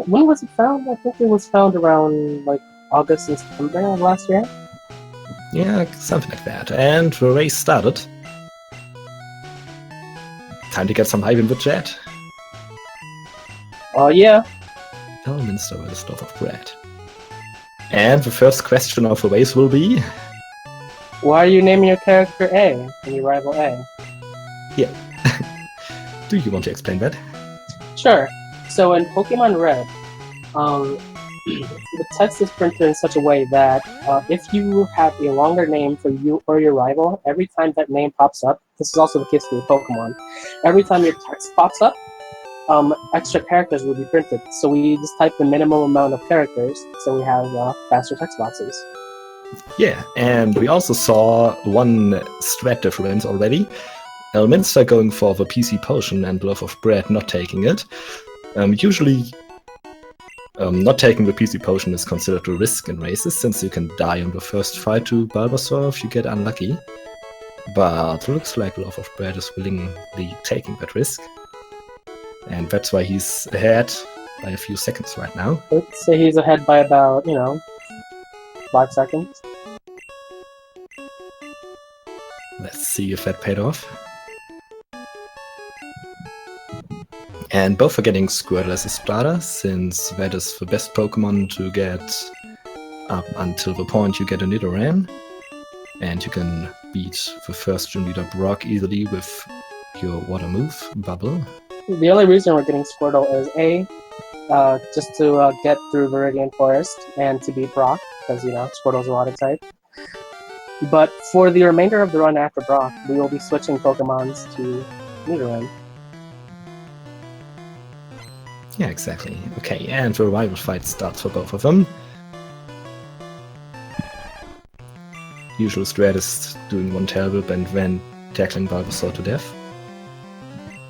when was it found? I think it was found around like August and September of last year. Yeah, something like that. And the race started. Time to get some hype in the chat. Oh yeah. Elminster versus Loaf of Bread. And the first question of the race will be... Why are you naming your character A and your rival A? Yeah. Do you want to explain that? Sure. So in Pokemon Red, the text is printed in such a way that if you have a longer name for you or your rival, every time that name pops up, this is also the case for your Pokemon, every time your text pops up, extra characters will be printed. So we just type the minimum amount of characters, so we have faster text boxes. Yeah, and we also saw one strat difference already. Elminster going for the PC potion and Loaf of Bread not taking it. Usually, not taking the PC potion is considered a risk in races, since you can die on the first fight to Bulbasaur if you get unlucky. But looks like Loaf of Bread is willingly taking that risk. And that's why he's ahead by a few seconds right now. Let's say he's ahead by about, 5 seconds. Let's see if that paid off. And both are getting Squirtle as a starter, since that is the best Pokemon to get up until the point you get a Nidoran. And you can beat the first gym leader Brock easily with your water move, Bubble. The only reason we're getting Squirtle is A, just to get through Viridian Forest and to beat Brock, because, Squirtle's a water type. But for the remainder of the run after Brock, we will be switching Pokemons to Nidoran. Yeah, exactly. Okay, and the rival fight starts for both of them. Usual strat is doing one tail whip and then tackling Bulbasaur to death.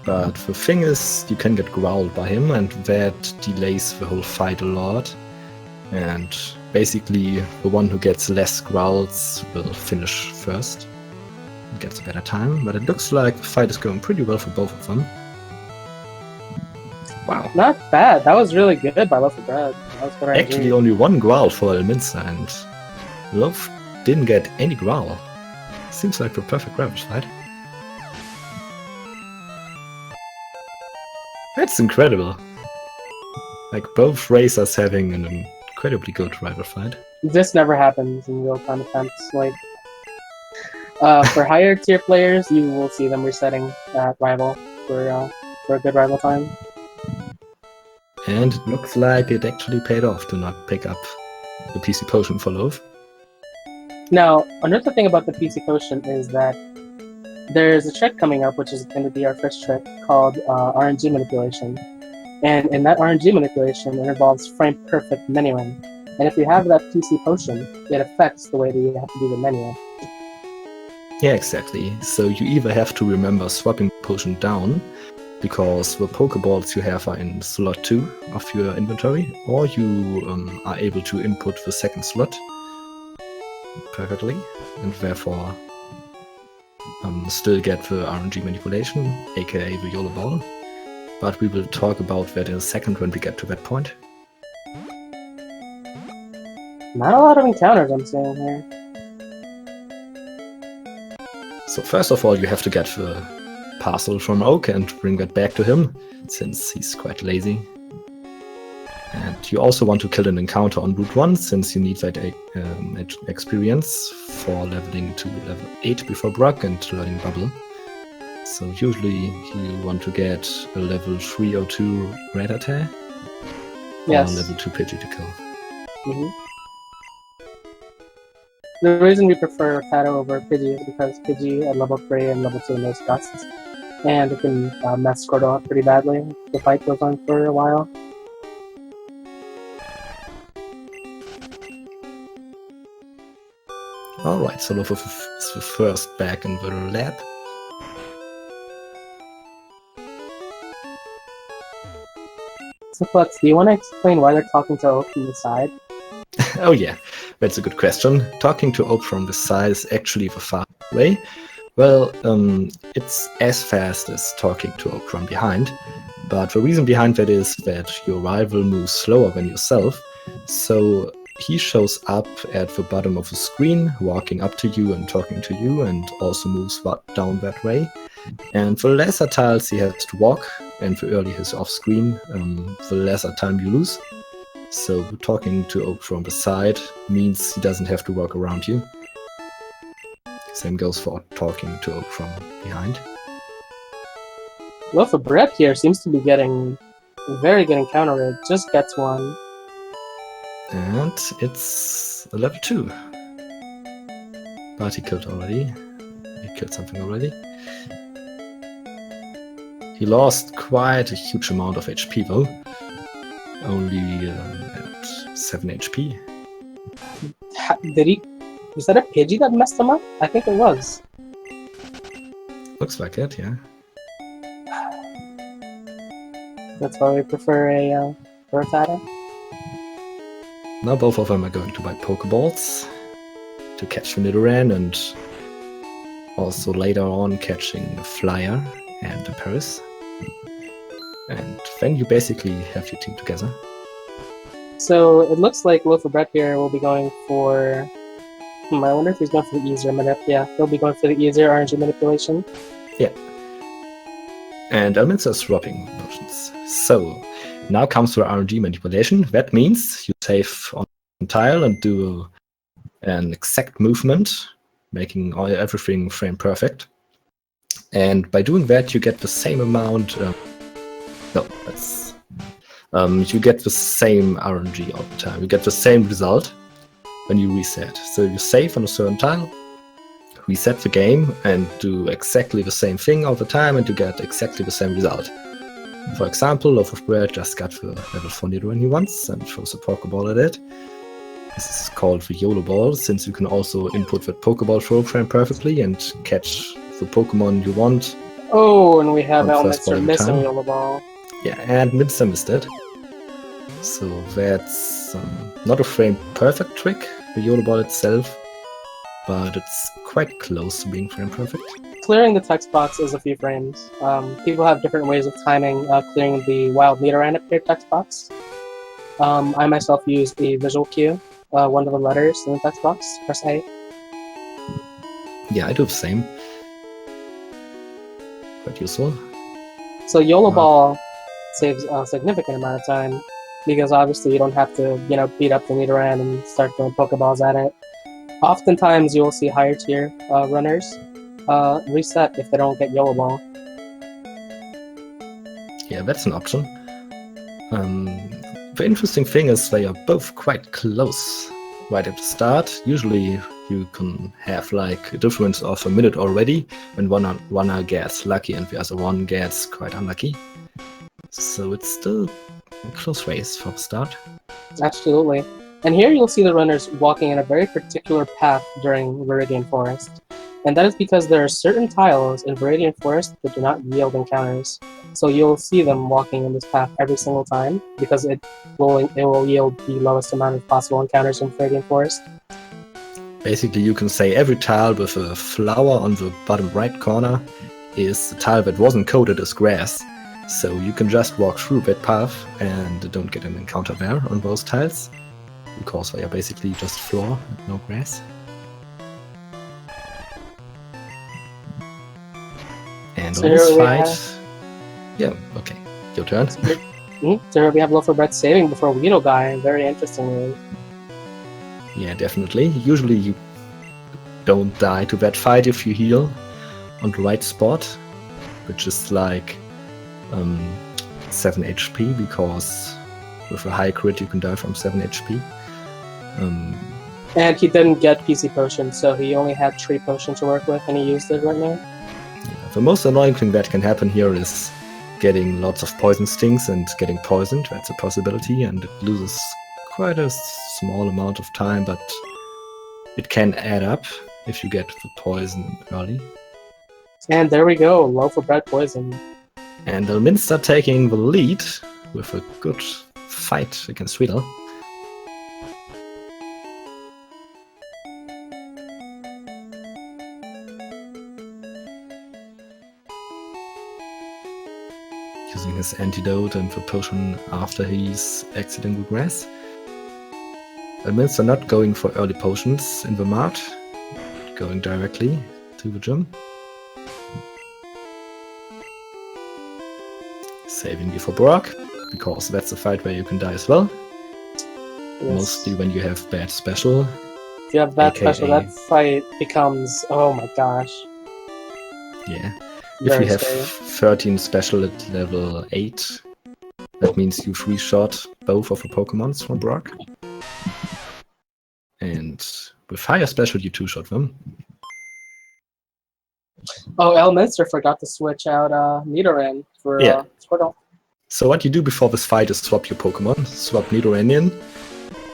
But the thing is, you can get growled by him, and that delays the whole fight a lot. And basically, the one who gets less growls will finish first and gets a better time. But it looks like the fight is going pretty well for both of them. Wow. Not bad. That was really good by Loaf of Bread. That was good. Actually, only one growl for Elminster, and Loaf didn't get any growl. Seems like the perfect Ravage fight. That's incredible. Like, both racers having an incredibly good rival fight. This never happens in real-time attempts. Like, for higher tier players, you will see them resetting that rival for a good rival time. And it looks like it actually paid off to not pick up the PC potion for Loaf. Now, another thing about the PC potion is that there's a trick coming up, which is going to be our first trick, called RNG manipulation. And in that RNG manipulation, it involves frame-perfect menuing. And if you have that PC potion, it affects the way that you have to do the menu. Yeah, exactly. So you either have to remember swapping potion down, because the Pokeballs you have are in slot 2 of your inventory, or you are able to input the second slot perfectly, and therefore still get the RNG manipulation, aka the YOLO Ball. But we will talk about that in a second when we get to that point. Not a lot of encounters I'm seeing here. So first of all, you have to get the parcel from Oak and bring that back to him, since he's quite lazy. And you also want to kill an encounter on Route 1, since you need that experience for leveling to level 8 before Brock and learning Bubble. So usually you want to get a level 302 Rattata, Yes. or level 2 Pidgey to kill. Mm-hmm. The reason we prefer Rattata over Pidgey is because Pidgey at level 3 and level 2 knows gusts, and it can mess Squirtle up pretty badly if the fight goes on for a while. Alright, so Loaf is the first back in the lab. So Flex, do you want to explain why they're talking to Oak from the side? Oh yeah, that's a good question. Talking to Oak from the side is actually the fast way. Well, it's as fast as talking to Oak from behind, But the reason behind that is that your rival moves slower than yourself, so he shows up at the bottom of the screen, walking up to you and talking to you, and also moves down that way. And the lesser tiles he has to walk, and the earlier he's off screen, the lesser time you lose. So talking to Oak from the side means he doesn't have to walk around you. Same goes for talking to Oak from behind. Loaf of Bread here seems to be getting a very good encounter. It just gets one. And it's a level 2. But he killed already. He killed something already. He lost quite a huge amount of HP though. Only at 7 HP. Did he? Was that a Pidgey that messed him up? I think it was. Looks like it, yeah. That's why we prefer a Rattata. Now both of them are going to buy Pokeballs to catch the Nidoran, and also later on catching a Flyer and a Paris. And then you basically have your team together. So it looks like Loaf of Bread here will be going for... I wonder if he's going for the easier yeah, he'll be going for the easier RNG manipulation. Yeah. And Elminster is swapping motions. So now comes the RNG manipulation. That means you save on tile and do an exact movement, making everything frame perfect. And by doing that, you get the same amount. You get the same RNG all the time. You get the same result when you reset. So you save on a certain tile, reset the game, and do exactly the same thing all the time, and you get exactly the same result. For example, Loaf of Bread just got the level 4 Nidoran he wants and throws a Pokeball at it. This is called the YOLO Ball, since you can also input the Pokeball throw frame perfectly and catch the Pokemon you want. Oh, and we have Elminster missing YOLO Ball. Yeah, and Minster missed it. So that's not a frame perfect trick, the YOLO Ball itself, but it's quite close to being frame perfect. Clearing the text box is a few frames. People have different ways of timing clearing the wild Nidoran appeared text box. I myself use the visual cue, one of the letters in the text box, press A. Yeah, I do the same. Quite useful. So YOLO Ball saves a significant amount of time, because obviously you don't have to, beat up the Nidoran and start throwing Pokeballs at it. Oftentimes you will see higher tier runners reset if they don't get YOLO Ball. Yeah, that's an option. The interesting thing is they are both quite close right at the start. Usually you can have like a difference of a minute already when one gets lucky and the other one gets quite unlucky. So it's still a close race from the start. Absolutely. And here you'll see the runners walking in a very particular path during Viridian Forest. And that is because there are certain tiles in Viridian Forest that do not yield encounters. So you'll see them walking in this path every single time, because it will yield the lowest amount of possible encounters in Viridian Forest. Basically, you can say every tile with a flower on the bottom right corner is a tile that wasn't coded as grass. So you can just walk through that path and don't get an encounter there on those tiles, because they are basically just floor and no grass. And So on this here we fight... Yeah, okay. Your turn. So here we have Loaf of Bread saving before Weedle guy, very interestingly. Yeah, definitely. Usually you don't die to that fight if you heal on the right spot, which is like 7 HP, because with a high crit you can die from 7 HP. And he didn't get PC Potion, so he only had Tree Potion to work with, and he used it right now. Yeah, the most annoying thing that can happen here is getting lots of poison stings and getting poisoned. That's a possibility, and it loses quite a small amount of time, but it can add up if you get the poison early. And there we go, Loaf of Bread poison. And Elminster taking the lead with a good fight against Weedle. Using his his antidote and the potion after he's exiting the grass. Elminster not going for early potions in the mart, going directly to the gym. Saving before Brock, because that's a fight where you can die as well. Yes. Mostly when you have bad special. If you have bad AKA special, that fight becomes, oh my gosh. Yeah. Very If you have scary. 13 special at level 8, that means you 3-shot both of the Pokemons from Brock. And with higher special, you 2-shot them. Oh, Elminster forgot to switch out Nidoran for Yeah. Squirtle. So what you do before this fight is swap your Pokemon. Swap Nidoran in.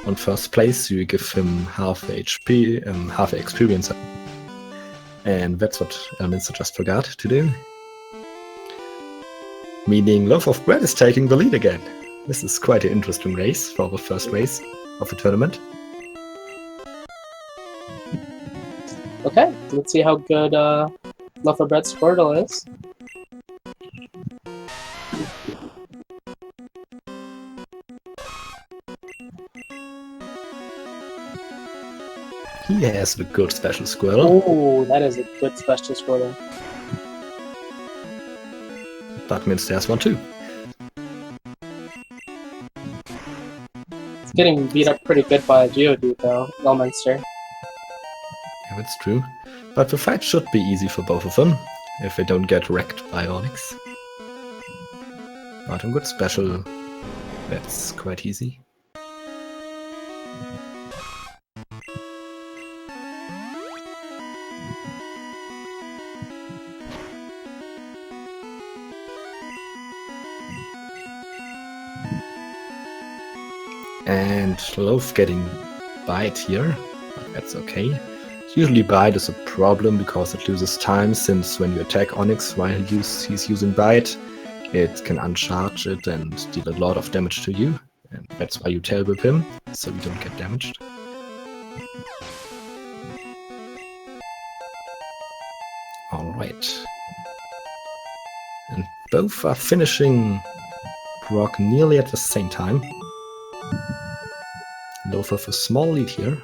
On first place, you give him half HP, half experience. And that's what Elminster just forgot to do. Meaning Loaf of Bread is taking the lead again. This is quite an interesting race for the first race of the tournament. Okay, let's see how good Loaf of Bread Squirtle is. He has the good special Squirtle, Oh, that is a good special Squirtle. but Minster has one too. It's getting beat up pretty good by Geodude though, Elminster. Yeah, that's true. But the fight should be easy for both of them, if they don't get wrecked by Onyx. But on good special, that's quite easy. And Loaf getting Bite here, but that's okay. Usually Bite is a problem because it loses time, since when you attack Onyx while he's using Bite, it can uncharge it and deal a lot of damage to you. And that's why you tail whip him, so you don't get damaged. Alright. And both are finishing Brock nearly at the same time. Loaf with a small lead here.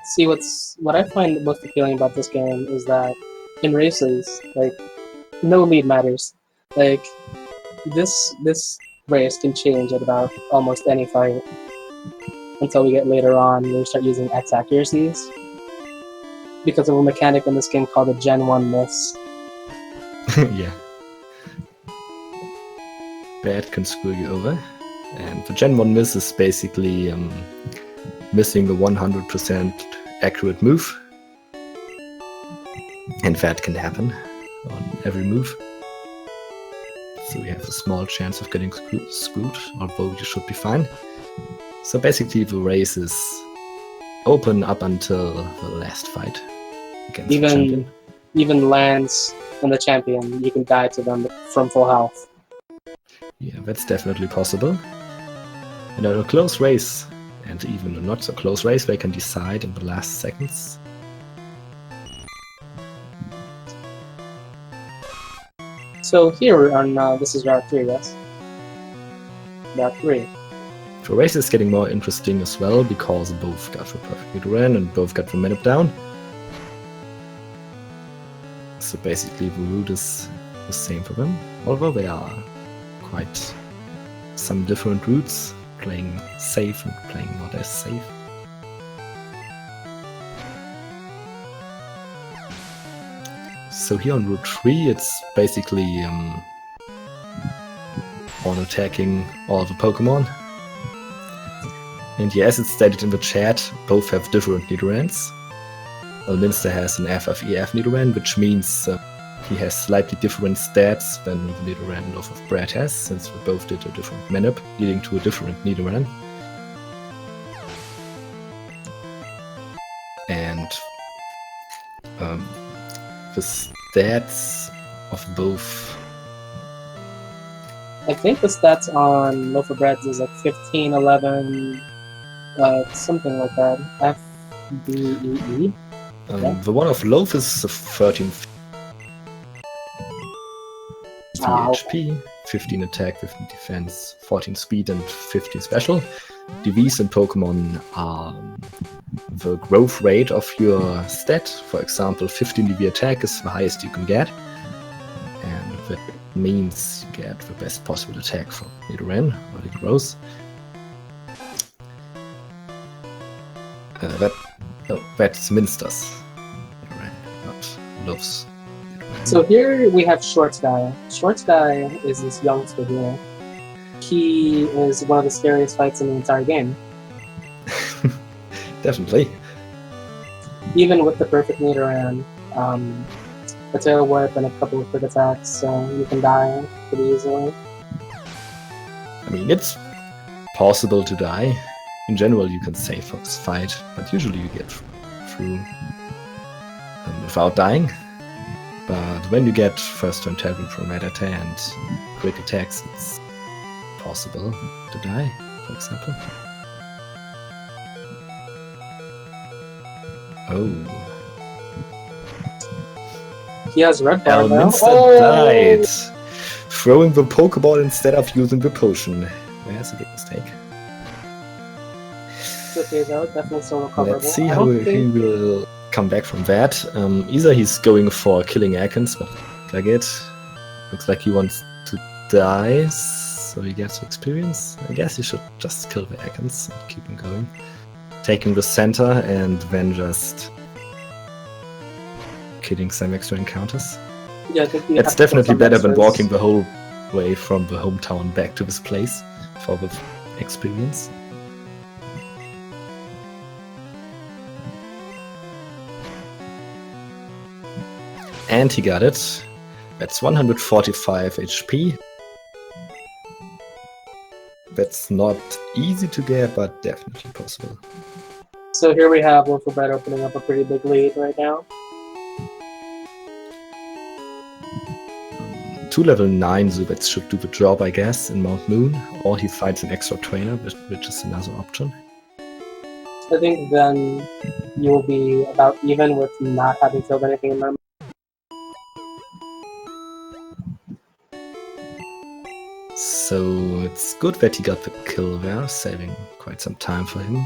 See, what I find most appealing about this game is that in races, like, no lead matters. Like, this race can change at about almost any fight until we get later on where we start using X accuracies because of a mechanic in this game called a Gen 1 miss. Yeah. Bad can screw you over. And the Gen 1 miss is basically missing the 100% accurate move. And that can happen on every move. So we have a small chance of getting screwed, although you should be fine. So basically the race is open up until the last fight against the champion. Even Lance and the champion, you can die to them from full health. Yeah, that's definitely possible. And in a close race, and even a not so close race, they can decide in the last seconds. So here on this is round 3, yes? Round 3. The race is getting more interesting as well, because both got the perfect Nidoran and both got the Manip down. So basically the route is the same for them, although they are quite some different routes, playing safe and playing not as safe. So here on Route 3, it's basically auto-attacking all the Pokemon. And yes, it's stated in the chat, both have different Nidorans. Elminster has an FFEF Nidoran, which means he has slightly different stats than the Nidoran Loaf of Bread has, since we both did a different Manip, leading to a different Nidoran. And the stats of both... I think the stats on Loaf of Bread is like 15, 11, something like that. F, B, E, E. The one of Loaf is 13. 60 HP, 15 attack, 15 defense, 14 speed, and 15 special. DVs in Pokemon are the growth rate of your stat. For example, 15 DV attack is the highest you can get, and that means you get the best possible attack from Nidoran while it grows. That's Minster's Nidoran, not Love's. So here we have Short Sky. Short Sky is this youngster here. He is one of the scariest fights in the entire game. Definitely. Even with the perfect Nidoran, a Tail Whip and a couple of quick attacks, so you can die pretty easily. I mean, it's possible to die. In general, you can save for this fight, but usually you get through without dying. But when you get first turn Terry from Rattata and quick attacks, it's possible to die, for example. Oh. He has Red Bar now. Elminster died! Throwing the Pokeball instead of using the potion. That's a big mistake. It's okay though, definitely still recoverable. Let's see how he will come back from that. Either he's going for killing Akins, but like it. Looks like he wants to die, so he gets experience. I guess he should just kill the Akins and keep him going. Taking the center and then just killing some extra encounters. Yeah, I think it's definitely better than walking the whole way from the hometown back to this place for the experience. And he got it. That's 145 HP. That's not easy to get, but definitely possible. So here we have loafofbread opening up a pretty big lead right now. 2 level 9 Zubats should do the job, I guess, in Mount Moon, or he finds an extra trainer, which is another option. I think then you'll be about even with not having killed anything in them. So it's good that he got the kill there, saving quite some time for him.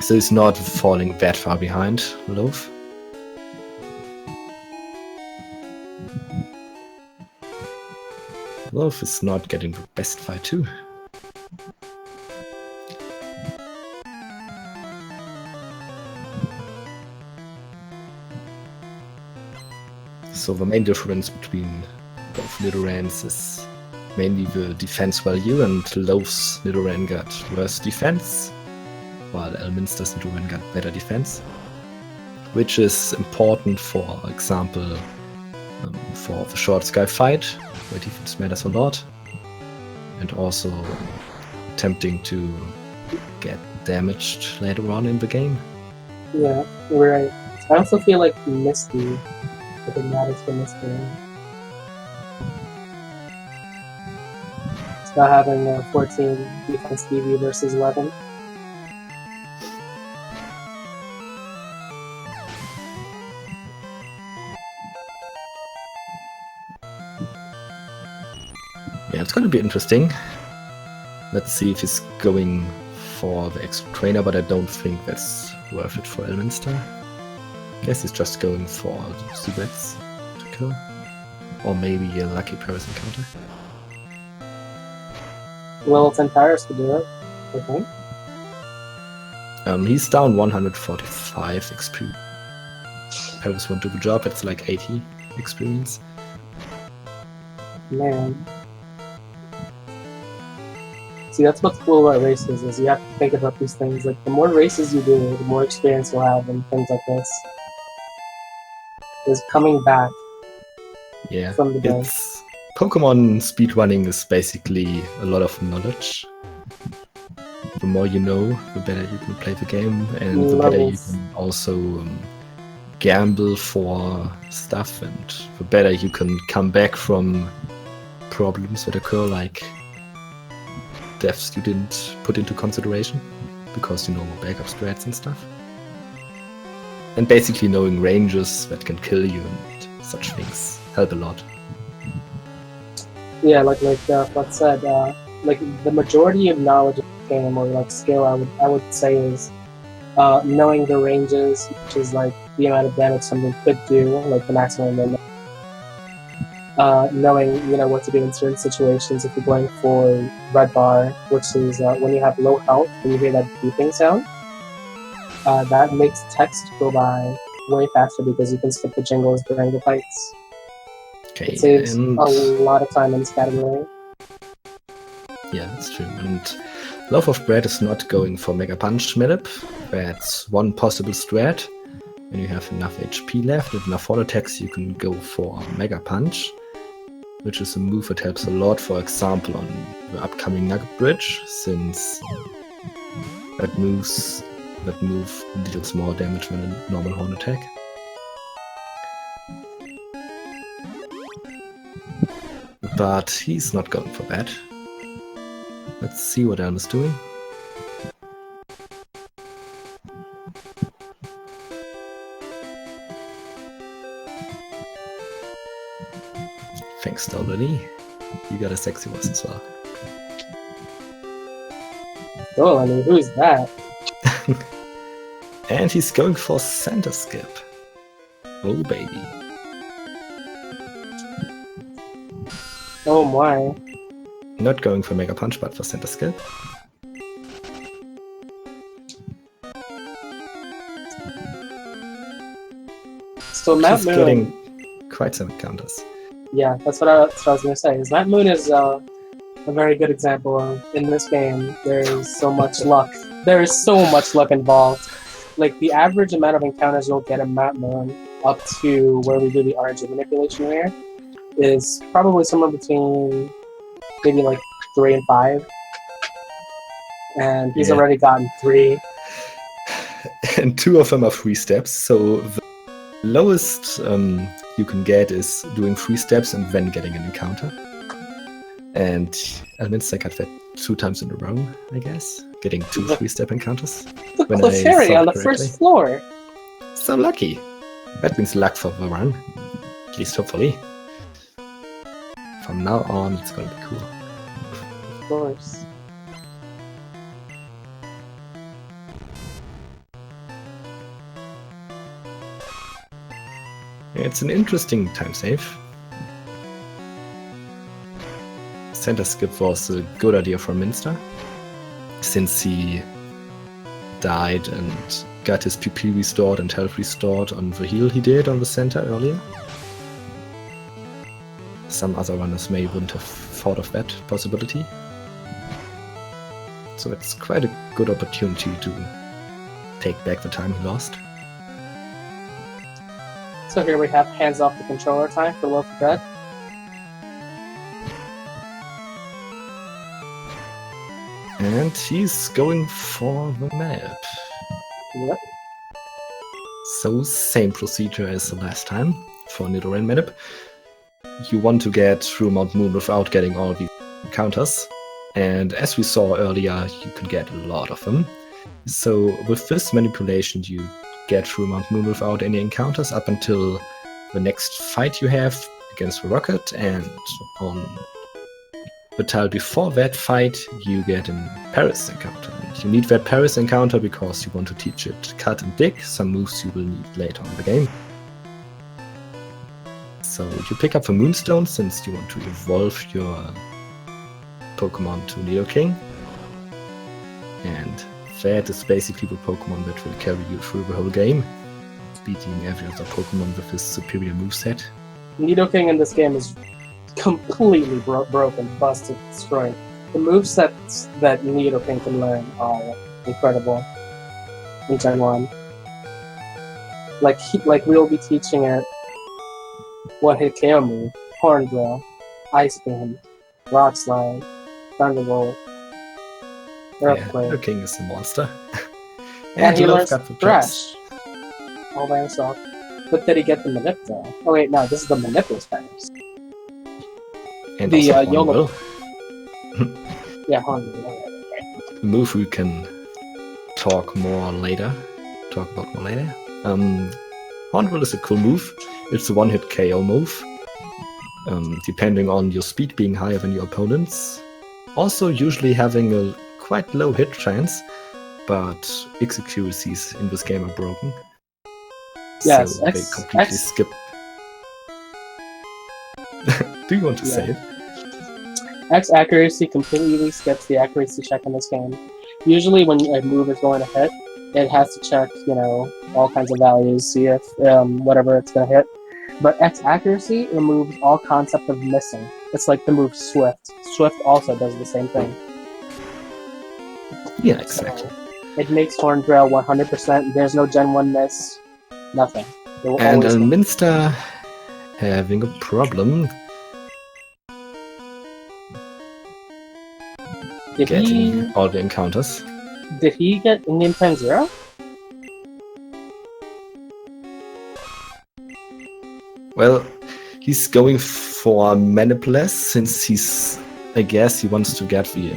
So he's not falling that far behind Loaf. Loaf is not getting the best fight too. So the main difference between both Nidorans is mainly the defense value, and Loaf's Nidoran got worse defense, while Elminster's Nidoran got better defense, which is important, for example, for the Short Sky fight, where defense matters a lot, and also tempting to get damaged later on in the game. Yeah, you're right. I also feel like Misty, I think matters for Misty. It's not having 14 defense DV versus 11. Yeah, it's going to be interesting. Let's see if he's going for the extra trainer, but I don't think that's worth it for Elminster. I guess he's just going for Zubats to kill. Or maybe a lucky Paris encounter. Well, 10 Paris to do it, I think. He's down 145 experience. Paris won't do the job, it's like 80 experience. Man. See, that's what's cool about races, is you have to think about these things. Like, the more races you do, the more experience you'll have and things like this. Is coming back from the dead. Pokemon speedrunning is basically a lot of knowledge. The more you know, the better you can play the game, and the better you can also gamble for stuff, and the better you can come back from problems that occur, like deaths you didn't put into consideration because you know more backup strats and stuff. And basically knowing ranges that can kill you and such things help a lot. Yeah, like Flex said, like the majority of knowledge of the game or like skill, I would say is knowing the ranges, which is like the amount of damage something could do, like the maximum limit. Knowing what to do in certain situations. If you're going for red bar, which is when you have low health and you hear that beeping sound, that makes text go by way faster because you can skip the jingles during the fights. Okay, It saves and a lot of time in this category. yeah, that's true. And Loaf of Bread is not going for Mega Punch Medip. That's one possible strat. When you have enough HP left and enough fall attacks, you can go for Mega Punch, which is a move that helps a lot, for example, on the upcoming Nugget Bridge, since that move deals more damage than a normal horn attack. But he's not going for that. Let's see what Elm is doing. Thanks, Dolly. You got a sexy voice as well. Dolly, who's that? And he's going for Center Skip. Oh, baby. Oh my. Not going for Mega Punch, but for Center Skip. So Mount He's Moon. getting quite some counters. Yeah, that's what I was gonna say. Is Mount Moon is a very good example of, in this game, there's so much luck. There is so much luck involved. Like, the average amount of encounters you'll get in Mount Moon up to where we do the RNG manipulation here is probably somewhere between maybe like 3 and 5. And he's already gotten 3. And 2 of them are 3 steps, so the lowest you can get is doing 3 steps and then getting an encounter. And Elminster got that 2 times in a row, I guess. Getting 2 3-step encounters. The Clefairy on the first floor! So lucky. That means luck for the run. At least hopefully. From now on, it's gonna be cool. Of course. It's an interesting time save. Center Skip was a good idea for Minster, since he died and got his PP restored and health restored on the heal he did on the center earlier. Some other runners wouldn't have thought of that possibility. So it's quite a good opportunity to take back the time he lost. So here we have hands off the controller time for Loaf of Bread. And he's going for the map. Yep. So same procedure as the last time for Nidoran map. You want to get through Mount Moon without getting all these encounters. And as we saw earlier, you can get a lot of them. So with this manipulation, you get through Mount Moon without any encounters up until the next fight you have against the Rocket, and on the tile before that fight you get a Paris encounter. And you need that Paris encounter because you want to teach it Cut and Dig, some moves you will need later on in the game. So you pick up the Moonstone since you want to evolve your Pokemon to Nidoking. And that is basically the Pokemon that will carry you through the whole game, beating every other Pokemon with his superior moveset. Nidoking in this game is completely broken, busted, destroyed. The movesets that Nidoking can learn are incredible in Gen 1. Like we'll be teaching it one-hit KO move, Horn Drill, Ice Beam, Rock Slide, Thunderbolt, Earthquake. Yeah, King is a monster. And he learns got the Thrash all by himself. But did he get the Manip though? Oh wait, no, this is the Manipulous Powers. And the also YOLO. Yeah, Hornbill. Move we can talk more later. Talk about more later. Hornbill is a cool move. It's a one-hit KO move. depending on your speed being higher than your opponent's. Also usually having a quite low hit chance, but X accuracies in this game are broken. Yes, so they completely skip. Do you want to say it? X accuracy completely skips the accuracy check in this game. Usually when a move is going to hit, it has to check, all kinds of values, see if whatever it's going to hit. But X accuracy removes all concept of missing. It's like the move Swift. Swift also does the same thing. Yeah, exactly. So it makes Horndrail 100%. There's no Gen 1 miss. Nothing. And Elminster having a problem getting all the encounters. Did he get in-game time 0? Well, he's going for Manipulous since I guess he wants to get the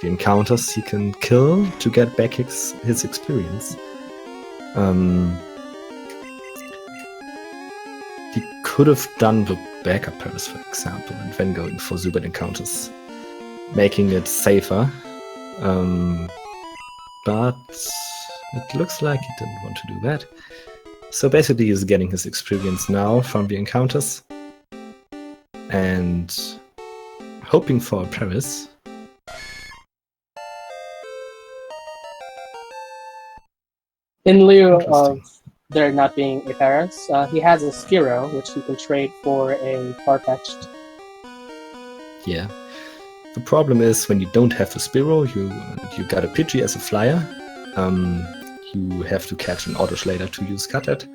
encounters he can kill to get back his experience. He could have done the backup Paris, for example, and then going for Zubat encounters, making it safer. But it looks like he didn't want to do that. So basically he's getting his experience now from the encounters and hoping for a Paris. In lieu of there not being a Paris, he has a Spearow, which he can trade for a Farfetch'd. Yeah. The problem is when you don't have a Spearow, you got a Pidgey as a flyer. You have to catch an Oddish later to use Cuthead,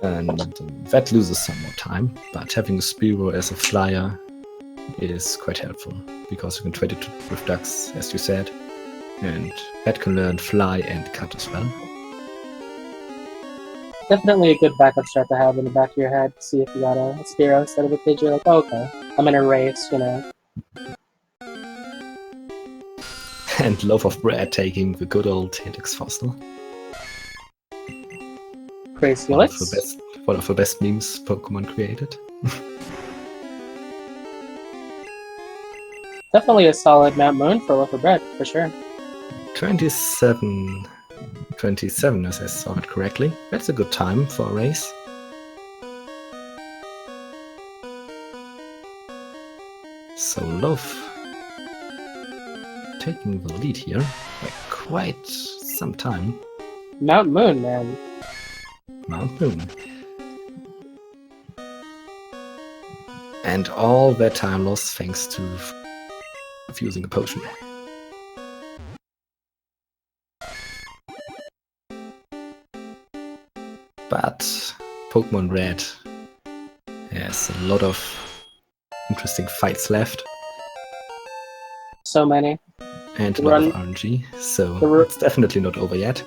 and that loses some more time. But having a Spearow as a flyer is quite helpful because you can trade it with ducks, as you said, and that can learn Fly and Cut as well. Definitely a good backup strat to have in the back of your head. See if you got a Spearow instead of a Pidgey. Like, oh, okay, I'm in a race, And Loaf of Bread taking the good old Helix Fossil. Crazy Helix. One of the best memes Pokemon created. Definitely a solid Mount Moon for Loaf of Bread, for sure. 27 as I saw it correctly. That's a good time for a race. So Loaf taking the lead here by quite some time. Mount Moon, man. Mount Moon. And all that time lost thanks to using a potion. But Pokemon Red has a lot of interesting fights left. So many. And a lot of RNG, so it's definitely not over yet.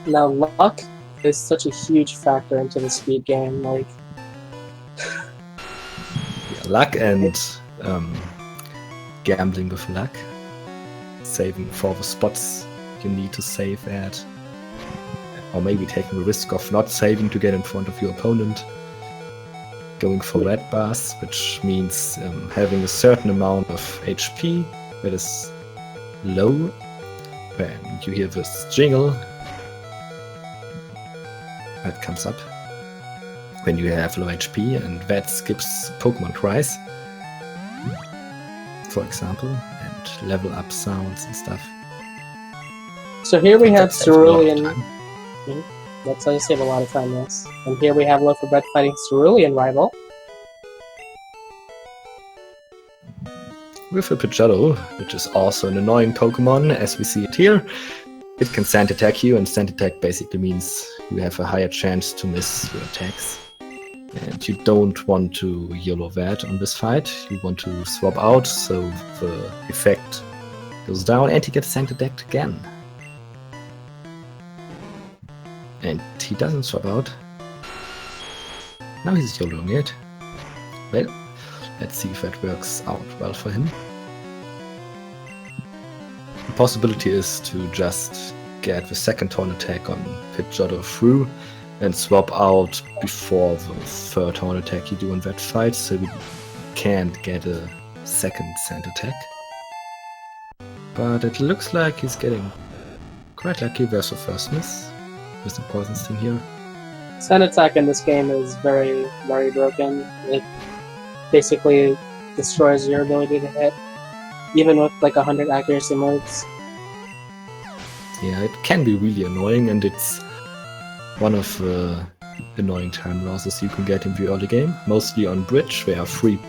Now, luck is such a huge factor into the speed game. Like, yeah, luck and gambling with luck. Saving for the spots you need to save at. Or maybe taking the risk of not saving to get in front of your opponent. Going for red bars, which means having a certain amount of HP that is low. When you hear this jingle, that comes up when you have low HP, and that skips Pokemon cries, for example, and level up sounds and stuff. So here we have Cerulean. That's how you save a lot of time, yes. And here we have Loaf of Bread fighting Cerulean rival. With a Pidgeotto, which is also an annoying Pokemon, as we see it here. It can Sand Attack you, and Sand Attack basically means you have a higher chance to miss your attacks. And you don't want to YOLO that on this fight. You want to swap out, so the effect goes down, and he gets Sand Attacked again. And he doesn't swap out. Now he's YOLOing it. Well, let's see if that works out well for him. The possibility is to just get the second horn attack on Pidgeot or through and swap out before the third horn attack you do in that fight, so we can't get a second sand attack. But it looks like he's getting quite lucky. There's the first miss with the Poison Sting here. Sand attack in this game is very, very broken. It basically destroys your ability to hit, even with like 100 accuracy moves. Yeah, it can be really annoying, and it's one of the annoying time losses you can get in the early game. Mostly on Bridge, there are 3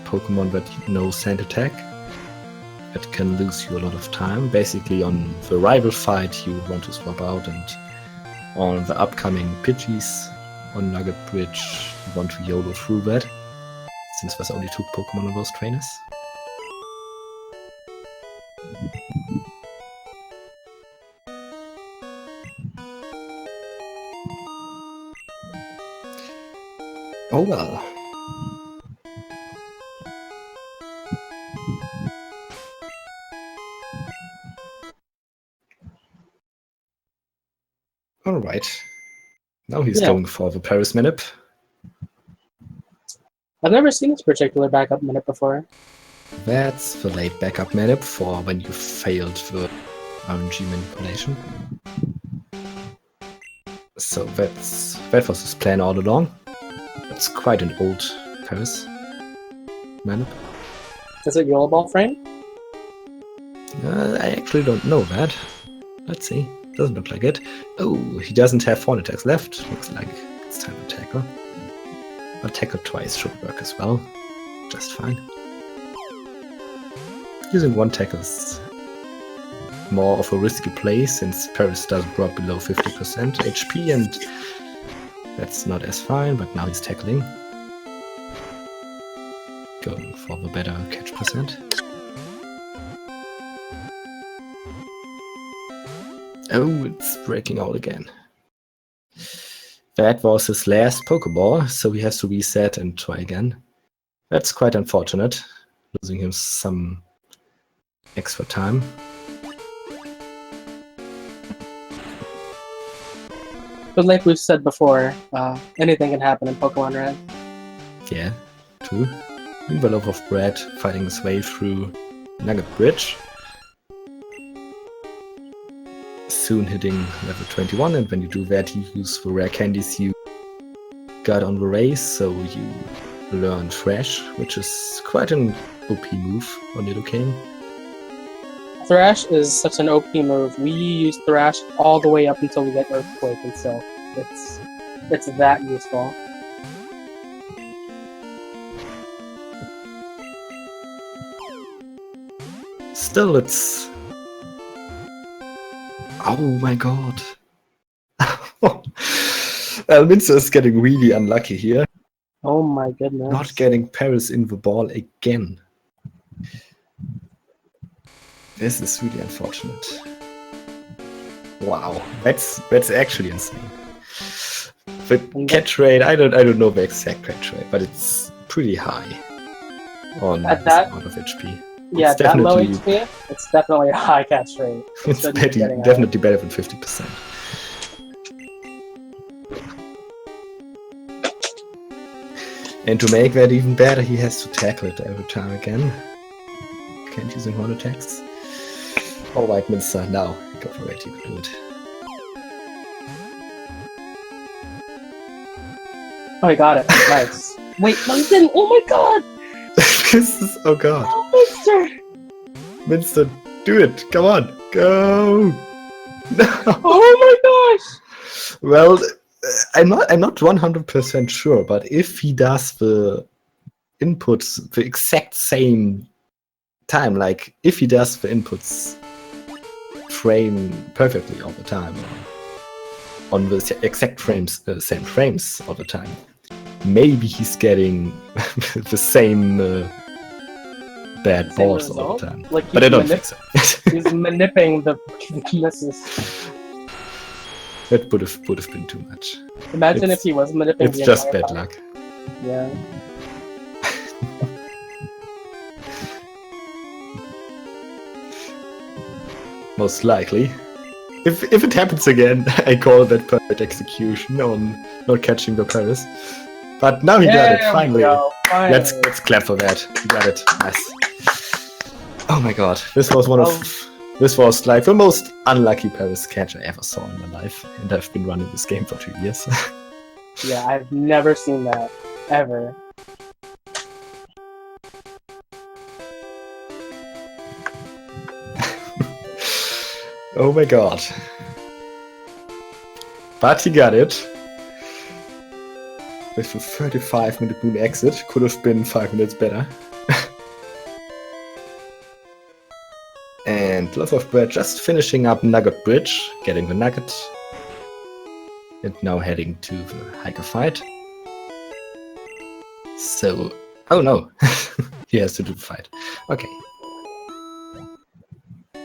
Pokemon that know Sand Attack. That can lose you a lot of time. Basically on the rival fight you want to swap out, and on the upcoming Pidgeys on Nugget Bridge you want to YOLO through that, since there's only 2 Pokemon on those trainers. Oh well. Alright. Now he's going for the Paris Minip. I've never seen this particular backup minute before. That's the late backup Minip for when you failed the RNG manipulation. So that was his plan all along. It's quite an old Paris Minip. Is it YOLO Ball frame? I actually don't know that. Let's see. Doesn't look like it. Oh, he doesn't have 4 attacks left. Looks like it's time to tackle. But tackle twice should work as well. Just fine. Using 1 tackle is more of a risky play since Paris does drop below 50% HP, and that's not as fine, but now he's tackling. Going for the better catch percent. Oh, it's breaking out again. That was his last Pokeball, so he has to reset and try again. That's quite unfortunate, losing him some extra time. But like we've said before, anything can happen in Pokemon Red. Yeah, true. Meanwhile, loafofbread fighting his way through Nugget Bridge. Soon hitting level 21, and when you do that you use the rare candies you got on the race, so you learn Thrash, which is quite an OP move on Nidoking. Thrash is such an OP move. We use Thrash all the way up until we get Earthquake, and so it's that useful. Still, it's... Oh my god. Elminster is getting really unlucky here. Oh my goodness. Not getting Paris in the ball again. This is really unfortunate. Wow, that's actually insane. The catch rate, I don't know the exact catch rate, but it's pretty high on At this that, amount of HP. yeah, It's that low definitely- HP, it's definitely a high catch rate. It's Shouldn't be getting definitely better than 50%. And to make that even better, he has to tackle it every time again. Can't use horn attacks. Alright, Minster, now go for it, you can do it. Oh, he got it. Nice. Wait, no, he didn't. Oh my god! This is, oh god. Oh, Minster! Minster, do it! Come on! Go! No! Oh my gosh! Well, I'm not 100% sure, but if he does the inputs the exact same time, like if he does the inputs frame perfectly all the time, or on the exact frames, same frames all the time, maybe he's getting the same bad balls all the time. Like but I don't think so. He's manipulating the misses. That would have been too much. Imagine if he was manipulating. It's just bad luck. Yeah. Most likely. if it happens again, I call that perfect execution on not catching the Paris. But now he got it, finally. Let's clap for that. He got it. Nice. Oh my god, this was this was like the most unlucky Paris catch I ever saw in my life, and I've been running this game for 2 years. Yeah, I've never seen that ever. Oh my god. But he got it. With a 35-minute moon exit, could have been 5 minutes better. And Loaf of Bread just finishing up Nugget Bridge, getting the nugget. And now heading to the hiker fight. So, oh no, he has to do the fight. Okay.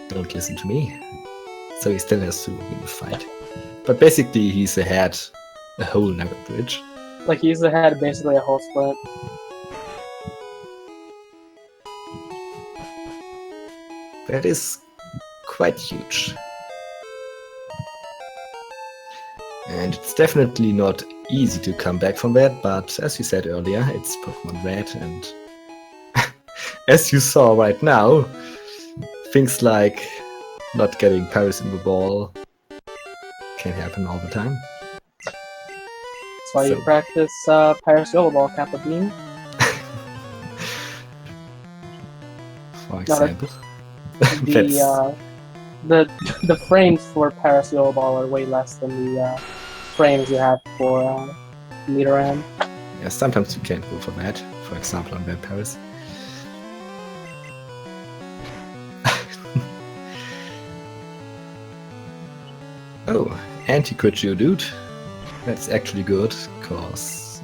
Don't listen to me. So he still has to win the fight. But basically he's ahead a whole Nugget Bridge. Like he's ahead basically a whole split. That is quite huge. And it's definitely not easy to come back from that, but as you said earlier, it's Pokemon Red, and as you saw right now, things like not getting Paris in the ball can happen all the time. That's why you practice Paris Yellow Ball, Kappa Beam. For example. The frames for Paris Yellow Ball are way less than the frames you have for Nidoran. Yeah, sometimes you can't go for that. For example, on Red Paris. Oh, anti-crit Geodude. That's actually good, because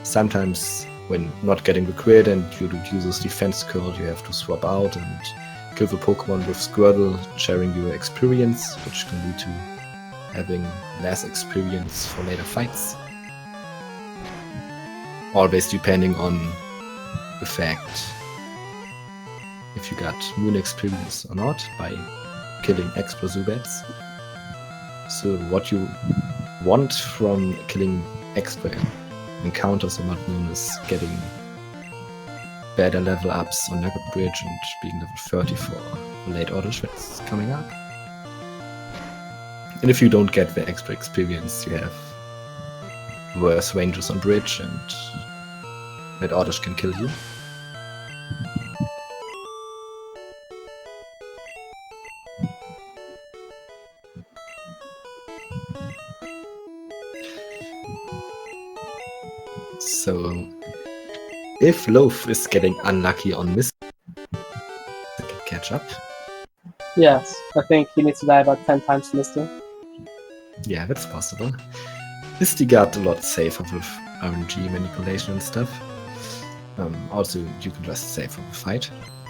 sometimes when not getting the crit and Geodude uses defense curl, you have to swap out and kill the Pokemon with Squirtle, sharing your experience, which can lead to having less experience for later fights. Always depending on the fact if you got Moon experience or not by killing extra Zubats. So what you want from killing extra encounters on Mud Moon is getting better level ups on Nugget Bridge and being level 30 for late Oddish that's coming up. And if you don't get the extra experience, you have worse ranges on Bridge and that Oddish can kill you. So, if Loaf is getting unlucky on Misty, he can catch up. Yes, I think he needs to die about 10 times to Misty. Yeah, that's possible. Misty got a lot safer with RNG manipulation and stuff. Also, you can just save for the fight.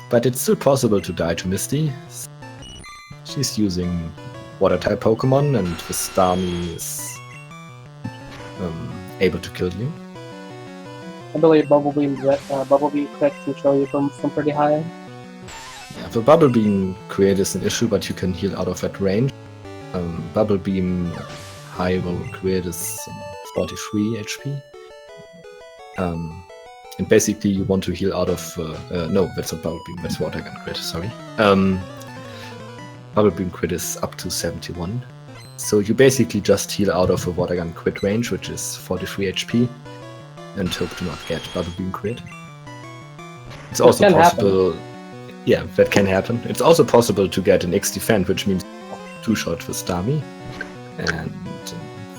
But it's still possible to die to Misty. She's using Water-type Pokemon, and the Starmie is able to kill you. I believe Bubble Beam crit can kill you from pretty high. Yeah, the Bubble Beam crit is an issue, but you can heal out of that range. Bubble Beam high roll crit is 43 HP. And basically you want to heal out of... no, that's not Bubble Beam, that's Water Gun crit, sorry. Bubble Beam crit is up to 71. So you basically just heal out of a Water Gun crit range, which is 43 HP. And hope to not get Bubble Beam crit. It's also possible... Yeah, that can happen. It's also possible to get an X defend, which means 2-shot for Starmie. And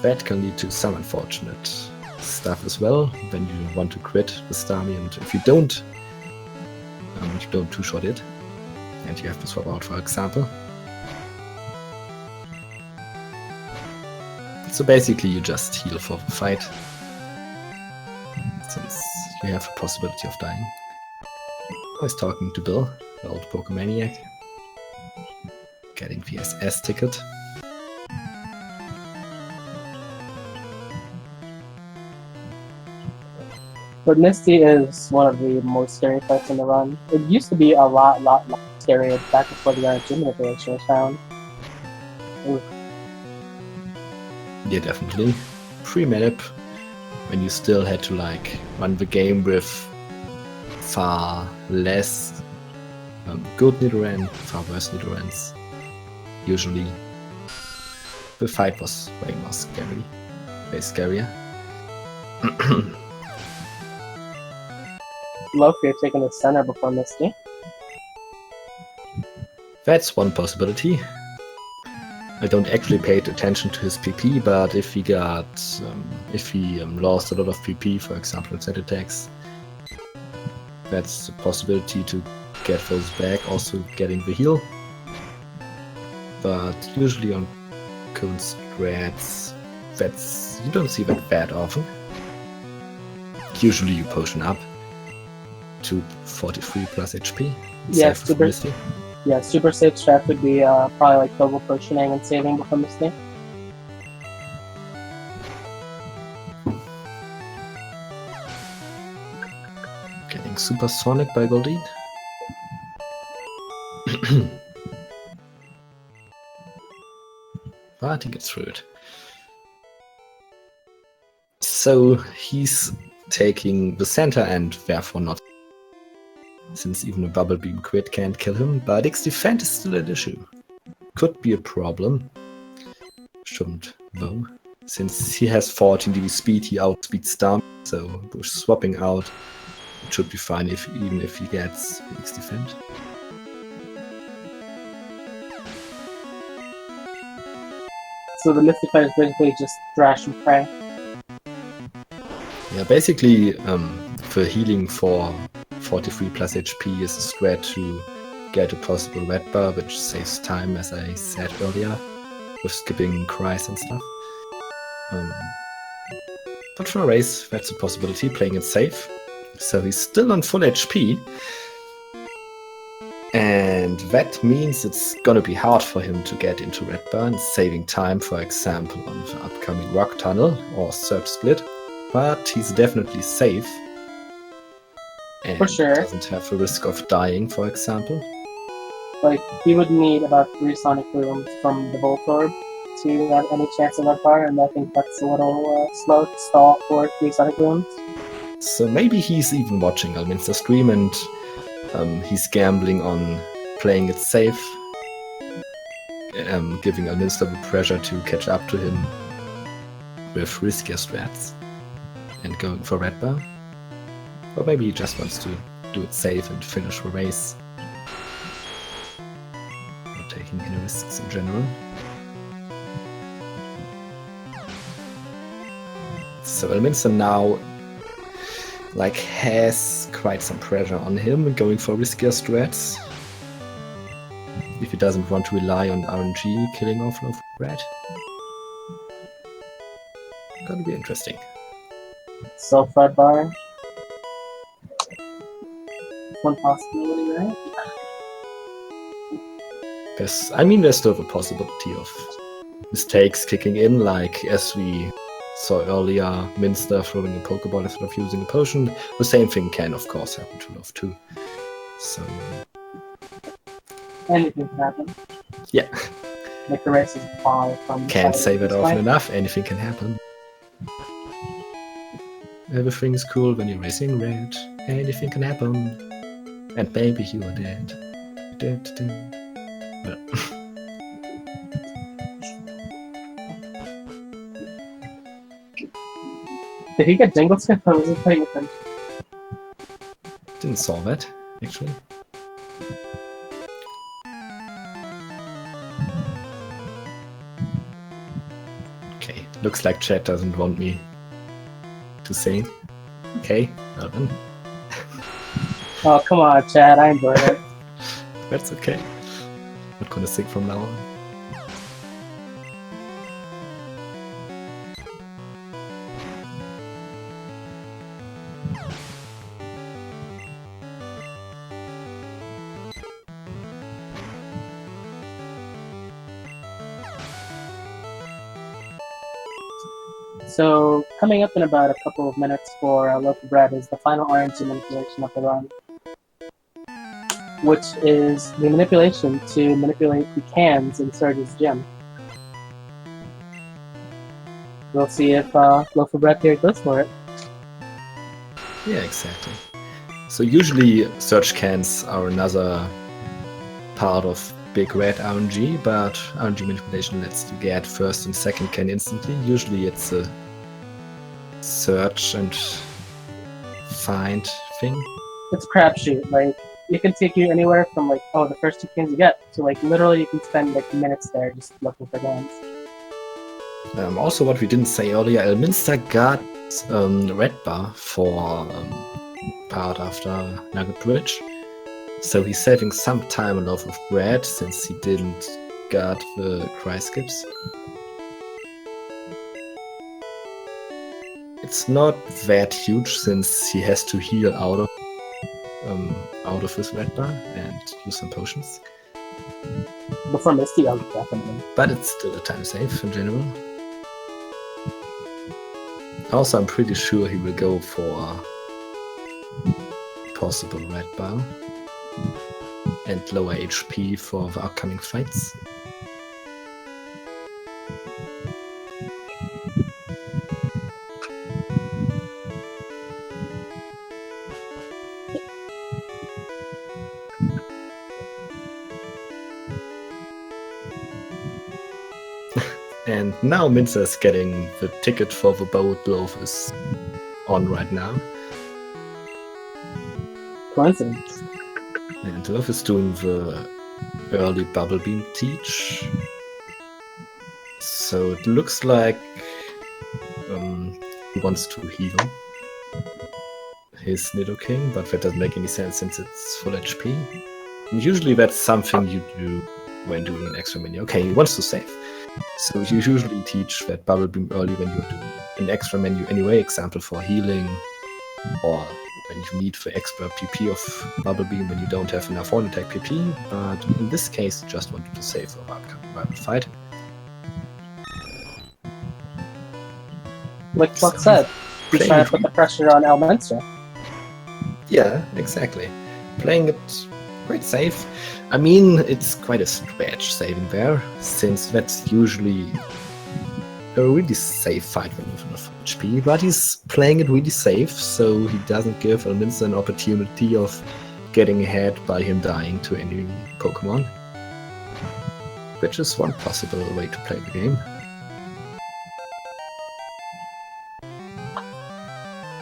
that can lead to some unfortunate stuff as well, when you want to crit the Starmie, and if you don't 2-shot it, and you have to swap out, for example. So basically you just heal for the fight, since you have a possibility of dying. I was talking to Bill, the old Pokemaniac, getting the SS ticket. But Misty is one of the most scary fights in the run. It used to be a lot scarier back before the RNG manipulation was found. It was Yeah, definitely. Pre-map, when you still had to like run the game with far less good Nidoran, far worse Nidorans. Usually, the fight was way more scary, way scarier. Loaf, you're taking the center before Misty. That's one possibility. I don't actually pay attention to his PP, but if he got, if he lost a lot of PP, for example, in set attacks, that's a possibility to get those back, also getting the heal. But usually on current strats, you don't see that often. Usually you potion up to 43 plus HP. Yeah, super safe strat would be probably like double potioning and saving before Misty. Getting supersonic by Goldeen. But he gets through it. So he's taking the center and therefore not, since even a Bubble Beam crit can't kill him, but X defense is still an issue. Could be a problem. Shouldn't though. Since he has 14 DB speed, he outspeeds Stomp, so swapping out it should be fine even if he gets X defense. So the Misty fight is basically just thrash and pray. Yeah, basically for healing for 43 plus HP is a strat to get a possible red bar, which saves time, as I said earlier, with skipping cries and stuff. But for a race, that's a possibility, playing it safe. So he's still on full HP. And that means it's gonna be hard for him to get into red burn, saving time, for example, on the upcoming rock tunnel or surf split. But he's definitely safe. And for sure. Doesn't have the risk of dying, for example. Like, he would need about 3 Sonic Blooms from the Voltorb to have any chance of that bar, and I think that's a little slow to stall for 3 Sonic Blooms. So maybe he's even watching Elminster stream and he's gambling on playing it safe, giving Elminster the pressure to catch up to him with riskier strats and going for red bar. Or maybe he just wants to do it safe and finish the race. Not taking any risks in general. So Elminster now has quite some pressure on him going for riskier strats. If he doesn't want to rely on RNG killing off loafofbread. Gonna be interesting. Self-red bar. One possibility, right? There's still the possibility of mistakes kicking in, like as we saw earlier, Minster throwing a Pokeball instead of using a potion. The same thing can, of course, happen to Loaf too. So anything can happen. Yeah. Like the race is far from. Can't say that often enough. Anything can happen. Everything's cool when you're racing red. Anything can happen. And maybe you are dead. Well. Did he get Glichless or was he playing with him? Didn't saw that, actually. Okay, looks like chat doesn't want me to sing. Okay, well then. Oh, come on, Chad, I enjoyed it. That's okay. Not gonna sing from now on. So, coming up in about a couple of minutes for loafofbread is the final RNG manipulation of the run, which is the manipulation to manipulate the cans in Surge's gym. We'll see if Loaf of Bread here goes for it. Yeah, exactly. So usually search cans are another part of big red RNG, but RNG manipulation lets you get first and second can instantly. Usually it's a search and find thing. It's a crapshoot. Like, you can take you anywhere from like, oh, the first 2 cans you get, to like literally you can spend like minutes there just looking for guns. Also, what we didn't say earlier, Elminster got red bar for part after Nugget Bridge. So he's saving some time on Loaf of Bread since he didn't got the cry skips. It's not that huge since he has to heal out of his red bar and use some potions. Before Misty, definitely. But it's still a time save in general. Also, I'm pretty sure he will go for possible red bar and lower HP for the upcoming fights. And now Mincer is getting the ticket for the boat Loaf is on right now. Coincidence. And Loaf is doing the early Bubble Beam teach. So it looks like he wants to heal his Nidoking, but that doesn't make any sense since it's full HP. And usually that's something you do when doing an extra menu. Okay, he wants to save. So you usually teach that Bubble Beam early when you're doing an extra menu anyway, example for healing, or when you need the extra PP of Bubble Beam when you don't have enough horn attack PP, but in this case, just wanted to save for the upcoming rival fight. Like Buck said, he's trying to put the pressure on Elminster. Yeah, exactly. Playing it quite safe. I mean, it's quite a stretch saving there, since that's usually a really safe fight when you have enough HP, but he's playing it really safe, so he doesn't give Elminster an opportunity of getting ahead by him dying to any Pokemon, which is one possible way to play the game.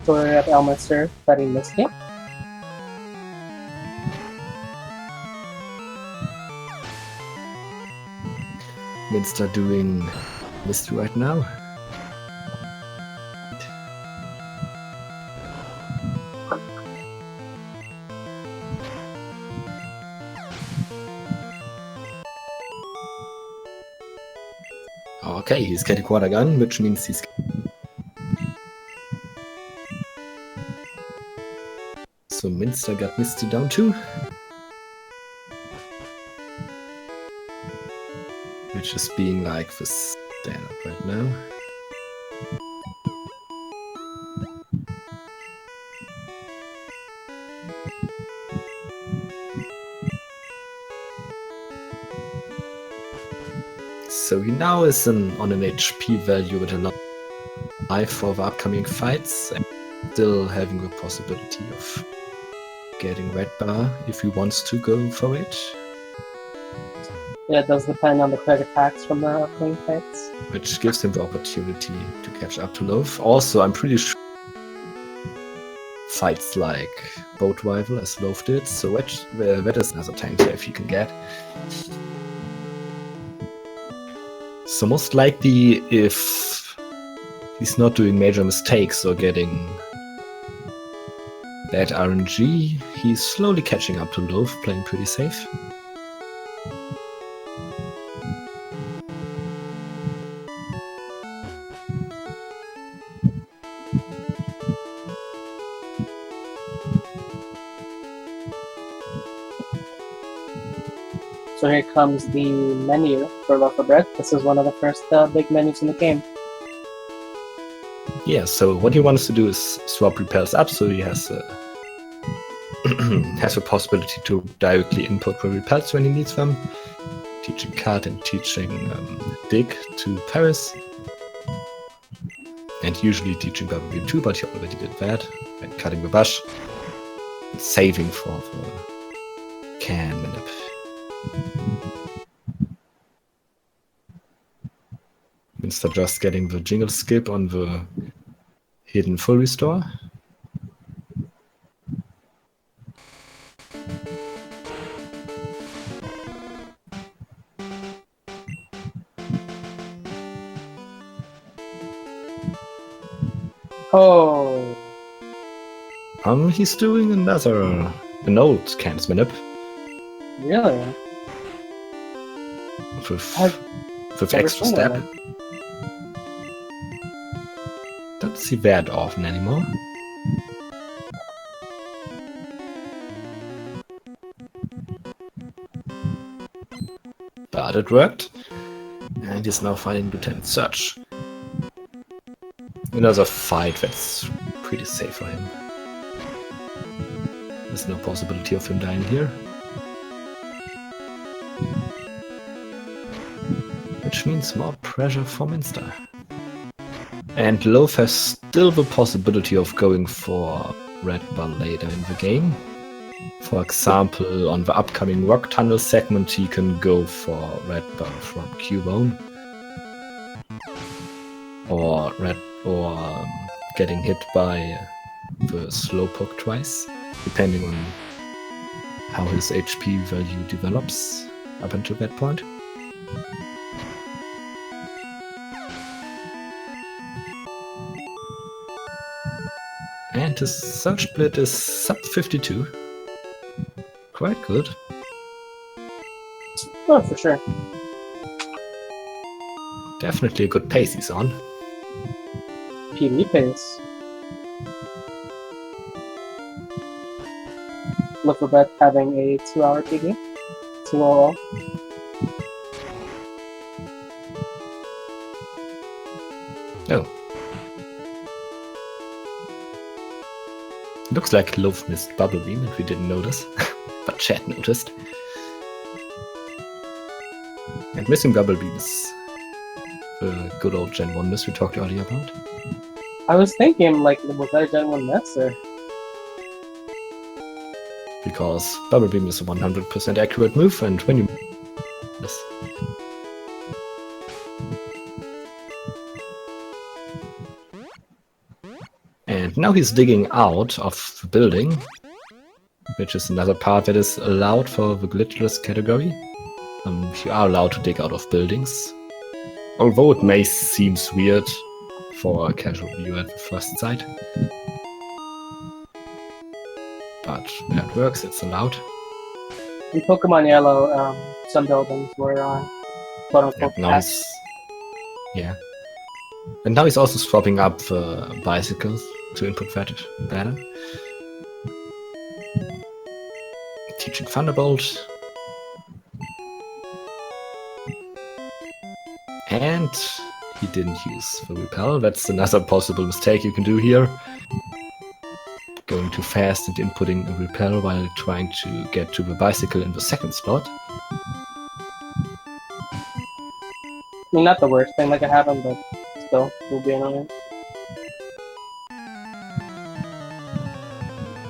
So we have Elminster betting this game. Minster doing Misty right now. Okay, he's getting Quarter Gun, which means he's... So Minster got Misty down too. Which is being like the standard right now. So he now is on an HP value with a lot of life for the upcoming fights, and still having the possibility of getting red bar if he wants to go for it. Yeah, it does depend on the crit attacks from the upcoming fights. Which gives him the opportunity to catch up to Loaf. Also, I'm pretty sure fights like Boat Rival as Loaf did, so that is another time save you can get. So most likely, if he's not doing major mistakes or getting bad RNG, he's slowly catching up to Loaf, playing pretty safe. So here comes the menu for Loaf of Bread. This is one of the first big menus in the game. Yeah, so what he wants to do is swap repels up, so he has has a possibility to directly input the repels when he needs them. Teaching Cut and teaching Dig to Paris. And usually teaching Bubble 2, but he already did that. And cutting the bush. And saving for the can manip. Instead just getting the jingle skip on the hidden full restore. Oh. He's doing an old cans manip. Really? With extra step. Don't see that often anymore. But it worked. And he's now fighting Lieutenant Search. Another fight that's pretty safe for him. There's no possibility of him dying here. Which means more pressure for Minster. And Loaf has still the possibility of going for Red Bar later in the game. For example, on the upcoming Rock Tunnel segment, he can go for Red Bar from Cubone. Or getting hit by the Slowpoke twice, depending on how his HP value develops up until that point. And his Surge Split is sub 52. Quite good. Oh, for sure. Definitely a good pace he's on. PvE pace. Glichless having a 2-hour PvE. 2-0. Oh. Looks like Loaf missed Bubble Beam and we didn't notice. But chat noticed. And missing Bubble Beam is the good old Gen 1 miss we talked earlier about. I was thinking, like, was that a Gen 1 miss or? Because Bubble Beam is a 100% accurate move, and when you miss. And now he's digging out of the building, which is another part that is allowed for the glitchless category. You are allowed to dig out of buildings, although it may seem weird for a casual viewer at the first sight. But that works, it's allowed. In Pokemon Yellow, some buildings were quote-unquote patched. Yeah. And now he's also swapping up the bicycles to input that better. Teaching Thunderbolt. And he didn't use the repel. That's another possible mistake you can do here. Going too fast and inputting a repel while trying to get to the bicycle in the second spot. I mean, not the worst thing that could happen, but still, it will be annoying.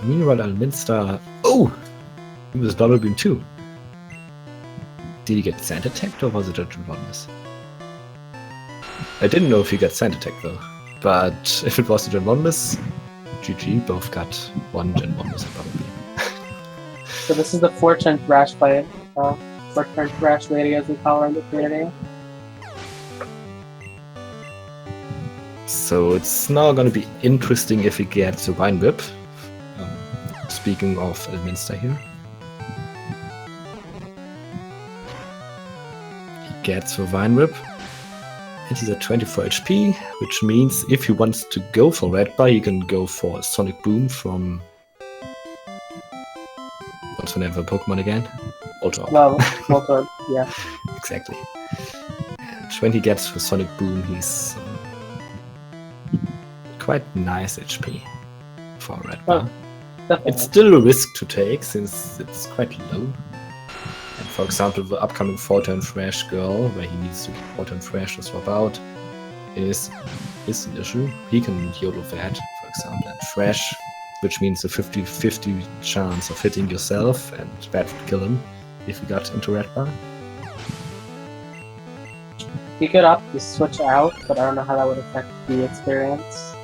Meanwhile, Elminster... Oh! He was Double Beam too. Did he get sand attacked or was it a Gen 1 miss? I didn't know if he got sand attacked though. But if it was a Gen 1 miss, GG, both got one Gen 1 miss and Double Beam. So this is the 4-turn thrash fight. 4-turn thrash lady as we call her in the community. So it's now gonna be interesting if he gets a Vine Whip. Speaking of Elminster here. He gets the Vine Whip. And he's at 24 HP, which means if he wants to go for Red Bar, he can go for a Sonic Boom from... What's the name of the Pokemon again? Voltorb. No, Voltorb, yeah. Exactly. And when he gets the Sonic Boom, he's quite nice HP for Red Bar. Definitely. It's still a risk to take, since it's quite low. And for example, the upcoming 4-turn Thrash Girl, where he needs to 4-turn Thrash to swap out, is an issue. He can YOLO that, for example, and Fresh, which means a 50-50 chance of hitting yourself, and that would kill him if he got into red bar. You could opt to switch out, but I don't know how that would affect the experience.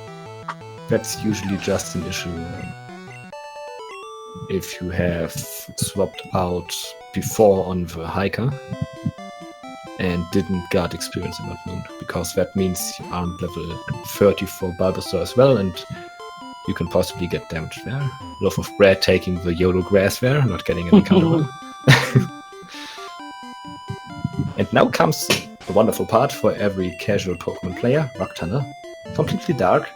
That's usually just an issue if you have swapped out before on the hiker and didn't get experience in Mud Moon, because that means you are on level 30 for Bulbasaur as well, and you can possibly get damage there. Loaf of Bread taking the YOLO grass there, not getting any counter. And now comes the wonderful part for every casual Pokemon player, Rock Tunnel. Completely dark,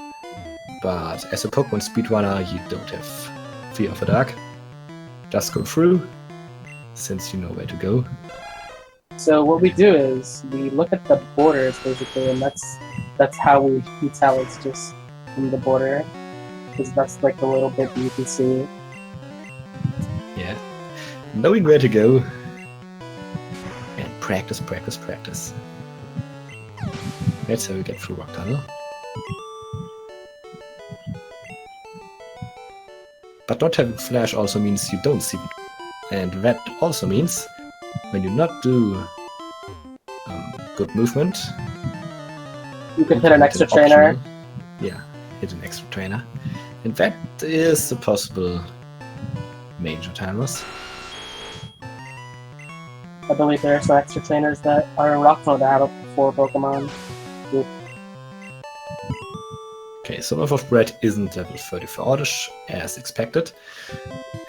but as a Pokemon speedrunner, you don't have fear of the dark. Just go through, since you know where to go. So what we do is we look at the borders basically, and that's how we tell it's just from the border, because that's like the little bit you can see. Yeah, knowing where to go, and practice. That's how you get through Rock Tunnel. But not having Flash also means you don't see, and that also means when you not do good movement, you can hit an extra trainer. Yeah, hit an extra trainer, and that is a possible major time loss. I believe there are some extra trainers that are in Rock Tunnel that have up to 4 Pokemon. Okay, so Loaf of Bread isn't level 30 for Oddish, as expected,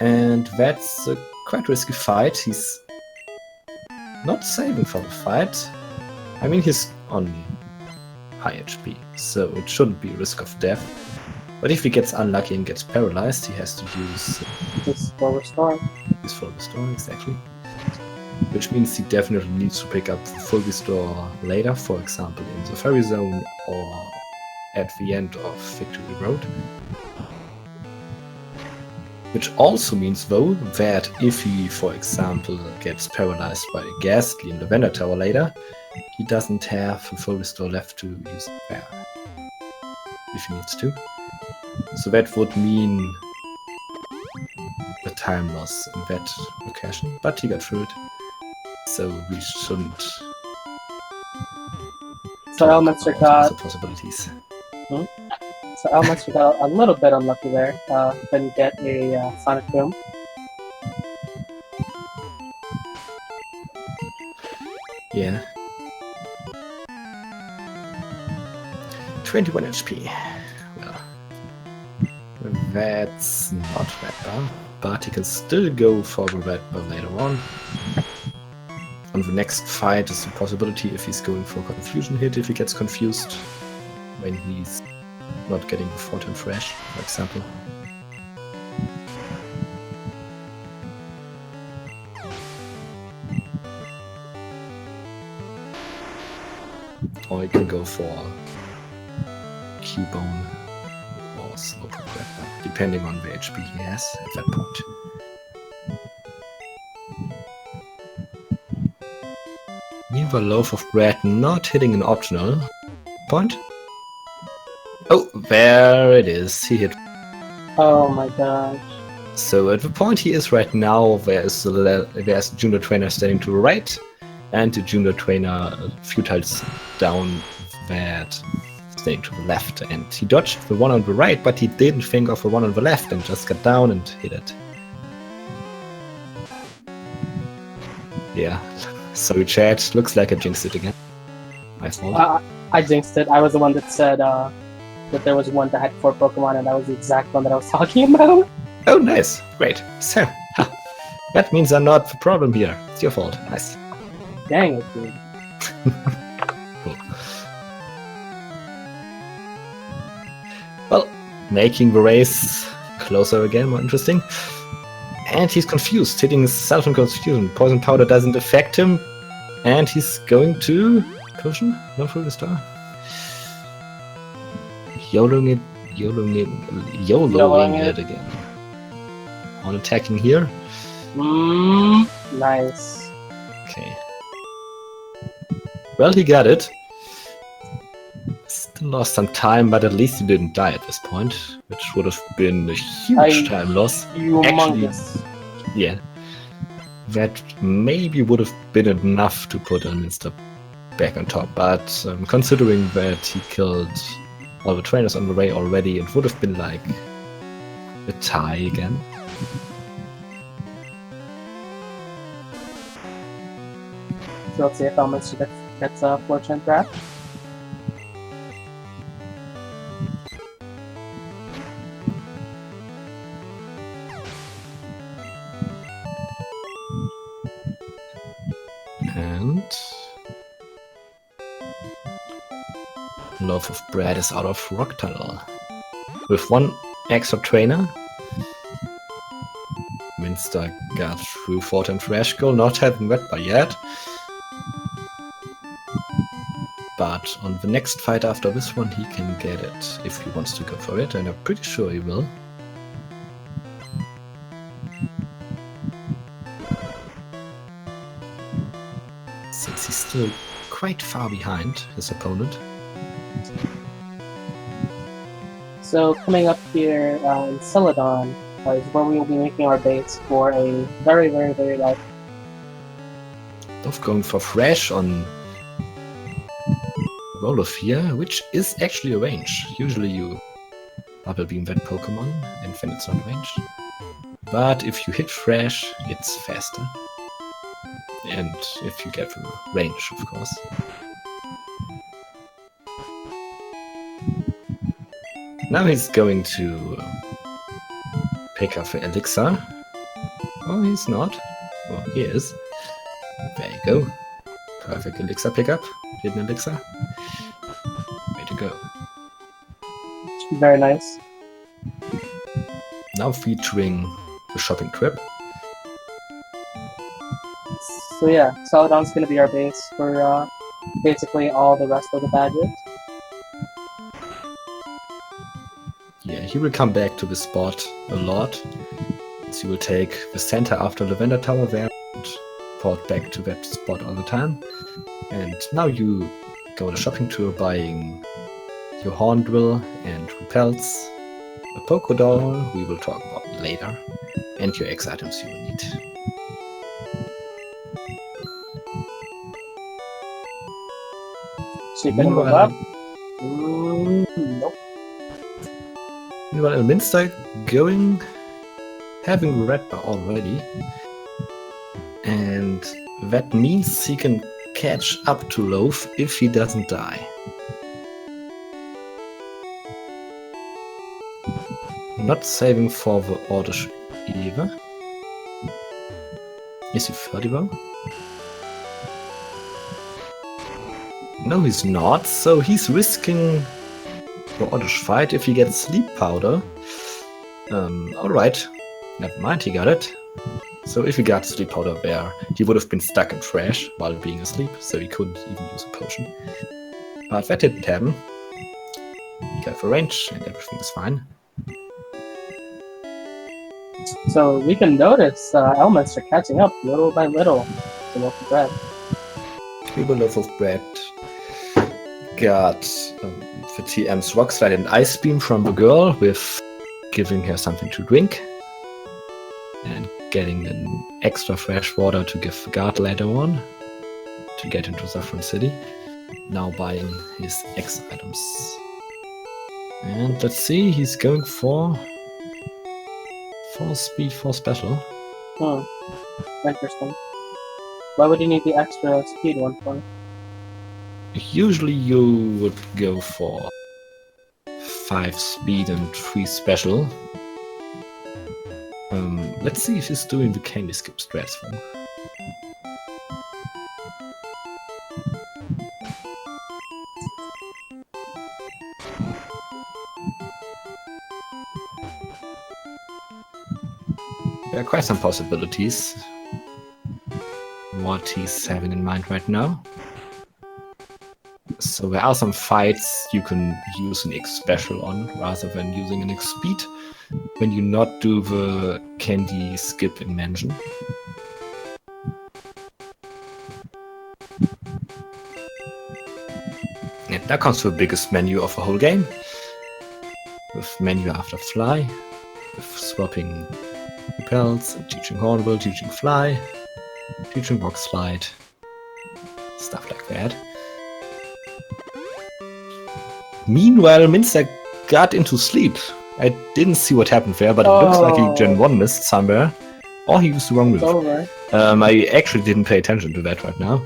and that's a quite risky fight. He's not saving for the fight. I mean, he's on high HP, so it shouldn't be a risk of death. But if he gets unlucky and gets paralyzed, he has to use his full restore. His full restore, exactly. Which means he definitely needs to pick up full restore later, for example in the Fairy Zone or at the end of Victory Road. Which also means, though, that if he, for example, gets paralyzed by a Ghastly in the Vendor Tower later, he doesn't have a full restore left to use there, if he needs to. So that would mean a time loss in that location, but he got through it, so we shouldn't. So Elminster got the possibilities. So Elminster got a little bit unlucky there. Didn't get a Sonic Boom. Yeah. 21 HP. Well, that's not that bad, but he can still go for the red bar later on. On the next fight is a possibility if he's going for a confusion hit, if he gets confused when he's not getting the 4-turn fresh, for example. Or he can go for Cubone or Slowpoke, depending on the HP he has at that point. Meanwhile, Loaf of Bread not hitting an optional point. Oh, there it is. He hit. Oh my gosh. So at the point he is right now, there's a junior trainer standing to the right, and a junior trainer a few tiles down that standing to the left. And he dodged the one on the right, but he didn't think of the one on the left and just got down and hit it. Yeah. Sorry, chat. Looks like I jinxed it again. My fault. I jinxed it. I was the one that said that there was one that had 4 Pokemon, and that was the exact one that I was talking about. Oh, nice. Great. So, that means I'm not the problem here. It's your fault. Nice. Dang it, dude. Cool. Well, making the race closer again, more interesting. And he's confused, hitting himself in confusion. Poison Powder doesn't affect him. And he's going to... Potion? No full restore? YOLOing it again. On attacking here. Nice. Okay. Well, he got it. lost some time, but at least he didn't die at this point, which would have been a huge time loss. Humongous. Yeah. That maybe would have been enough to put Elminster back on top, but considering that he killed all the trainers on the way already, it would have been like a tie again. So let's see if Elminster gets a fortune draft. And Loaf of Bread is out of Rock Tunnel. With one extra trainer, Minster got through Fort and Thrash Goal, not having Red Bar yet. But on the next fight after this one, he can get it if he wants to go for it, and I'm pretty sure he will. Since he's still quite far behind his opponent. So coming up here in Celadon is where we will be making our base for a very, very, very light. Both going for Thrash on Roll of Fear, which is actually a range. Usually you Bubble Beam that Pokemon and then it's not range. But if you hit Thrash, it's faster. And if you get the range, of course. Now he's going to pick up the Elixir. Oh, he's not. Well, he is. There you go. Perfect Elixir pickup. Hidden Elixir. Way to go. Very nice. Now featuring the shopping trip. So yeah, Celadon's going to be our base for basically all the rest of the badges. Yeah, he will come back to this spot a lot. So he will take the center after Lavender Tower there and port back to that spot all the time. And now you go on a shopping tour buying your Hornbill and Repels, a Pokédoll we will talk about later, and your X items you will need. So you can move up. Nope. Meanwhile, Elminster having Red Bar already, and that means he can catch up to Loaf if he doesn't die. Not saving for the Ordish either. Is he 30 though? No, he's not, so he's risking the Ordish fight if he gets Sleep Powder. Alright, never mind, he got it. So if he got Sleep Powder there, he would have been stuck in Thrash while being asleep, so he couldn't even use a potion. But that didn't happen. He got for range and everything is fine. So we can notice Elminster catching up little by little to Loaf of Bread. Über Loaf of Bread got the TM's Rock Slide and Ice Beam from the girl with giving her something to drink and getting an extra fresh water to give the guard later on to get into Saffron City. Now buying his X items. And let's see, he's going for 4 speed, 4 special. Interesting. Why would you need the extra speed one for? Usually you would go for 5 speed and 3 special. Let's see if he's doing the candy skip strats for. There are quite some possibilities. What he's having in mind right now. So there are some fights you can use an X special on rather than using an X speed when you not do the candy skip in Mansion. And That comes to the biggest menu of the whole game. With menu after fly, with swapping repels, teaching horrible, teaching fly, teaching rock slide, stuff like that. Meanwhile, Minster got into sleep. I didn't see what happened there, but it looks like he Gen 1 missed somewhere. Or he used the wrong move. Over. I actually didn't pay attention to that right now.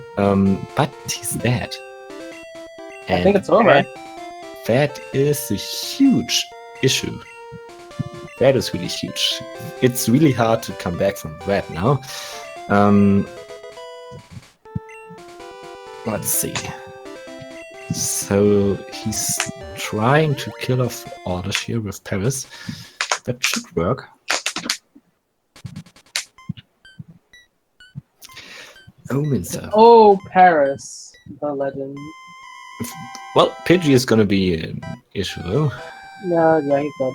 But he's dead. I think it's over. That is a huge issue. That is really huge. It's really hard to come back from that now. Let's see. So he's trying to kill off orders here with Paris. That should work. Oh, Minster. Oh, Paris, the legend. Well, Pidgey is gonna be an issue though. No, yeah, he's dead.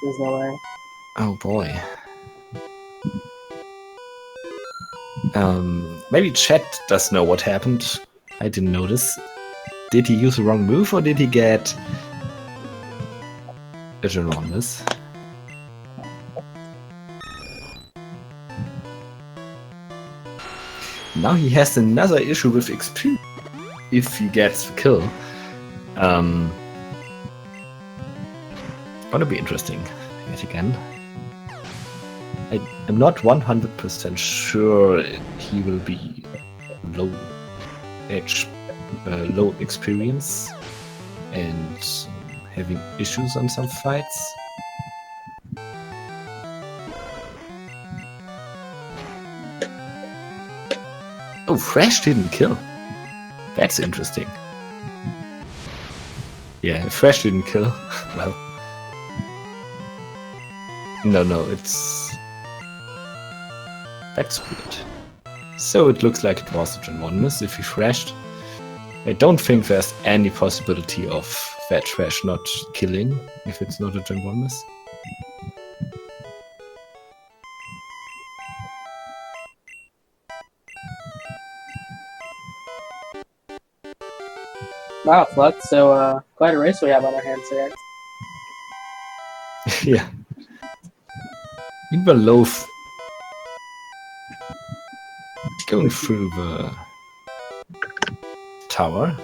There's no way. Oh boy. Maybe chat does know what happened. I didn't notice. Did he use the wrong move or did he get a Gerondas? Now he has another issue with XP if he gets the kill. Gonna be interesting yet again. I'm not 100% sure he will be low edge, low experience and having issues on some fights. Oh, Fresh didn't kill. That's interesting. Yeah, Fresh didn't kill. Well. No, it's... That's weird. So it looks like it was a Gen 1 miss if he Freshed. I don't think there's any possibility of that Fresh not killing if it's not a Gen 1 miss. Wow, Flux, so quite a race we have on our hands here. Yeah. Meanwhile, Loaf going through the tower.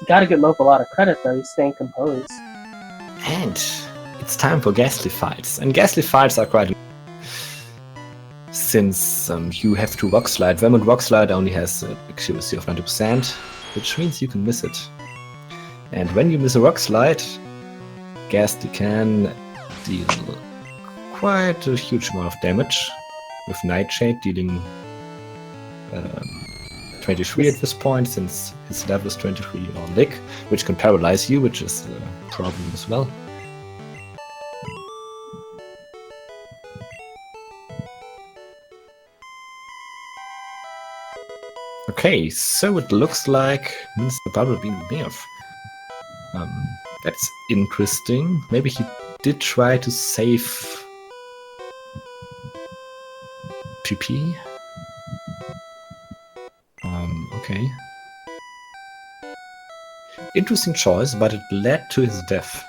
Gotta give Loaf a lot of credit though, he's staying composed. And it's time for Ghastly fights. And Ghastly fights are quite... Since you have to Rock Slide. Vermont Rock Slide only has accuracy of 90%, which means you can miss it. And when you miss a Rock Slide, Ghastly can deal quite a huge amount of damage, with Nightshade dealing 23 at this point, since his level is 23 on Lick, which can paralyze you, which is a problem as well. Okay, so it looks like Mr. Bubble being Nerf. That's interesting. Maybe he did try to save PP. Okay. Interesting choice, but it led to his death.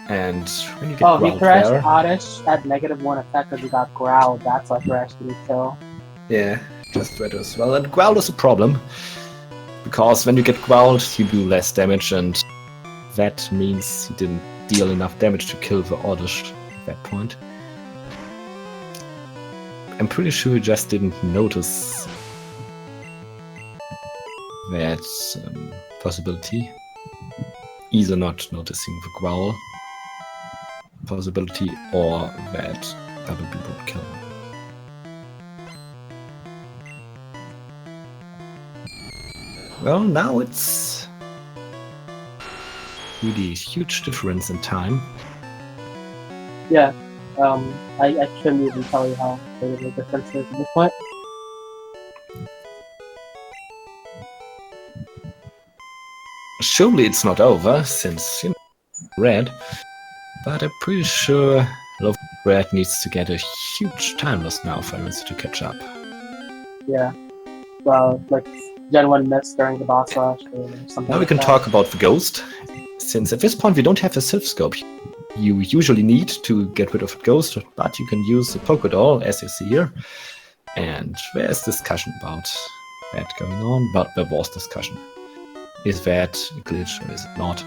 And when you get he thrashed there, Oddish at -1 effect because he got growled. That's why Thrash didn't kill. yeah, just Thread as well. And Growl is a problem, because when you get growled, you do less damage, and that means you didn't deal enough damage to kill the Oddish at that point. I'm pretty sure he just didn't notice that possibility. Either not noticing the growl possibility or that Double B would kill him. Well, now it's really a huge difference in time. Yeah, I couldn't even tell you how big of a difference is at this point. Surely it's not over, since, you know, red, but I'm pretty sure Love Brad needs to get a huge time loss now for Elminster to catch up. Yeah. Well, like Gen 1 miss during the boss rush or something. Now we like can that. talk about the Ghost. Since at this point we don't have a Sylph Scope you usually need to get rid of a Ghost, but you can use the Pokédoll, as you see here. And there's discussion about that going on, but there was discussion. Is that a glitch or is it not?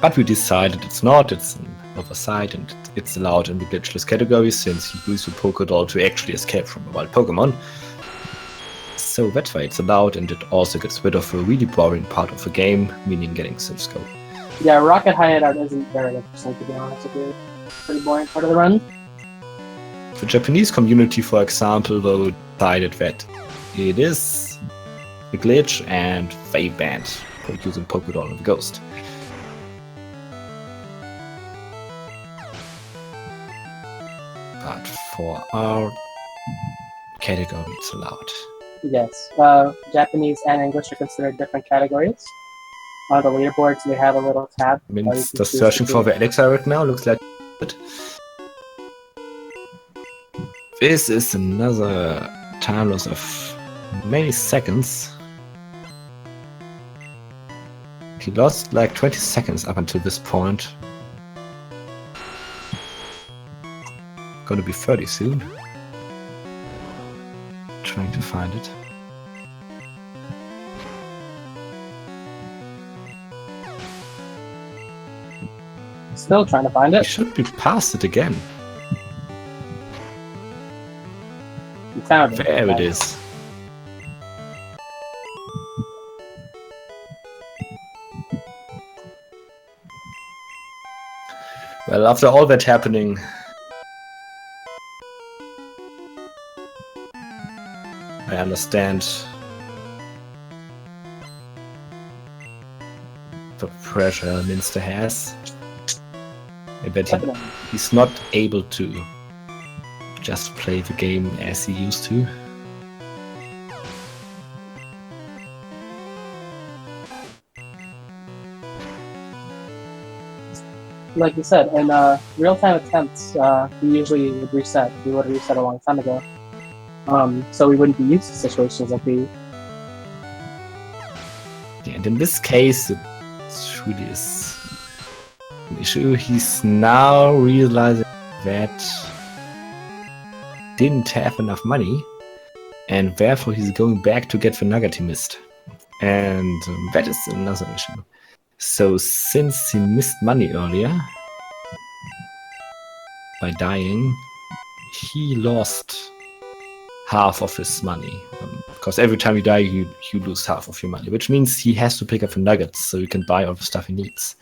But we decided it's not, it's an oversight and it's allowed in the glitchless category since you use your Pokédoll to actually escape from a wild Pokémon. So that's why it's allowed, and it also gets rid of a really boring part of the game, meaning getting Sylph Scope. Yeah, Rocket Hideout isn't very interesting, to be honest with you. Pretty boring part of the run. The Japanese community, for example, though, decided that it is a glitch and they banned using Pokédoll and the Ghost. But for our category, it's allowed. Yes. Japanese and English are considered different categories. On the leaderboards, we have a little tab. I mean, just searching for the elixir right now looks like it. This is another time loss of many seconds. He lost like 20 seconds up until this point. Gonna be 30 soon. Trying to find it. Still trying to find He it. should be past it again. You found it. There it is. Well, after all that happening, I understand the pressure Elminster has. I bet he's not able to just play the game as he used to. Like you said, in real-time attempts, we usually would reset. We would have reset a long time ago. So we wouldn't be used to situations like these. Yeah, and in this case, it really is an issue. He's now realizing that he didn't have enough money, and therefore he's going back to get the nugget he missed. And that is another issue. So since he missed money earlier by dying, he lost half of his money. Because every time you die, you lose half of your money, which means he has to pick up the nuggets so he can buy all the stuff he needs.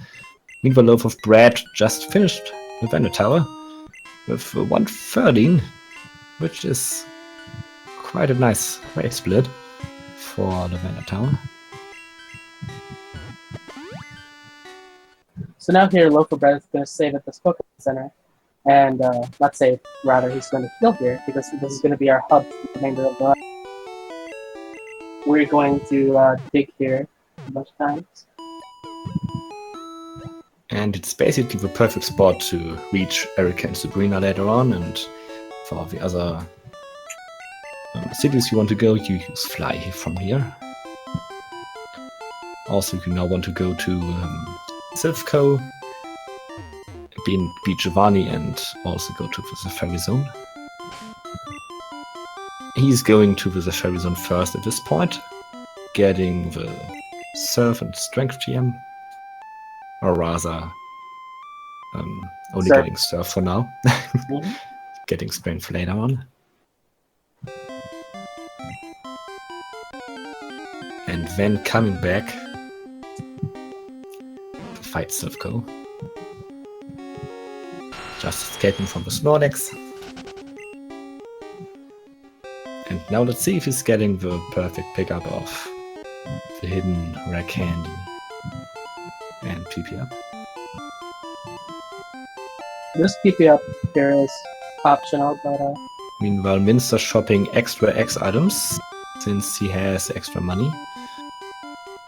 Meanwhile, Loaf of Bread just finished the Vendor Tower with 113, which is quite a nice rate split for the Vendor Tower. So now here, Loaf of Bread is going to save at this Pokemon Center. And not save, rather he's going to heal here, because this is going to be our hub for the remainder of the run. We're going to dig here a bunch of times. And it's basically the perfect spot to reach Erika and Sabrina later on, and for the other cities you want to go, you use Fly from here. Also, you now want to go to Silphco, beat Giovanni, and also go to the Safari Zone. He's going to the Safari Zone first at this point, getting the Surf and Strength TM, or rather, only Surf. getting Surf for now, getting Strength later on. And then coming back to fight Silphco. Just escaping from the Snorlax. And now let's see if he's getting the perfect pickup of the hidden rare candy and PP up. This PP up here is optional, but Meanwhile, Minster shopping extra X items since he has extra money.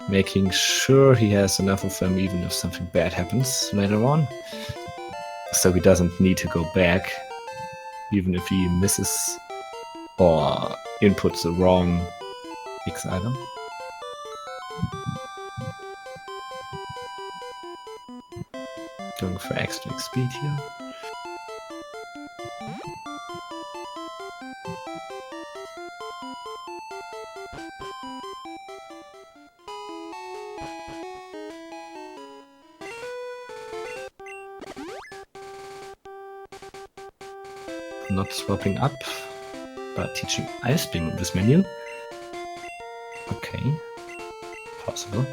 Making sure he has enough of them even if something bad happens later on. so he doesn't need to go back, even if he misses or inputs the wrong X item. Going for extra speed here. Not swapping up, but teaching Ice Beam in this menu. Okay, possible.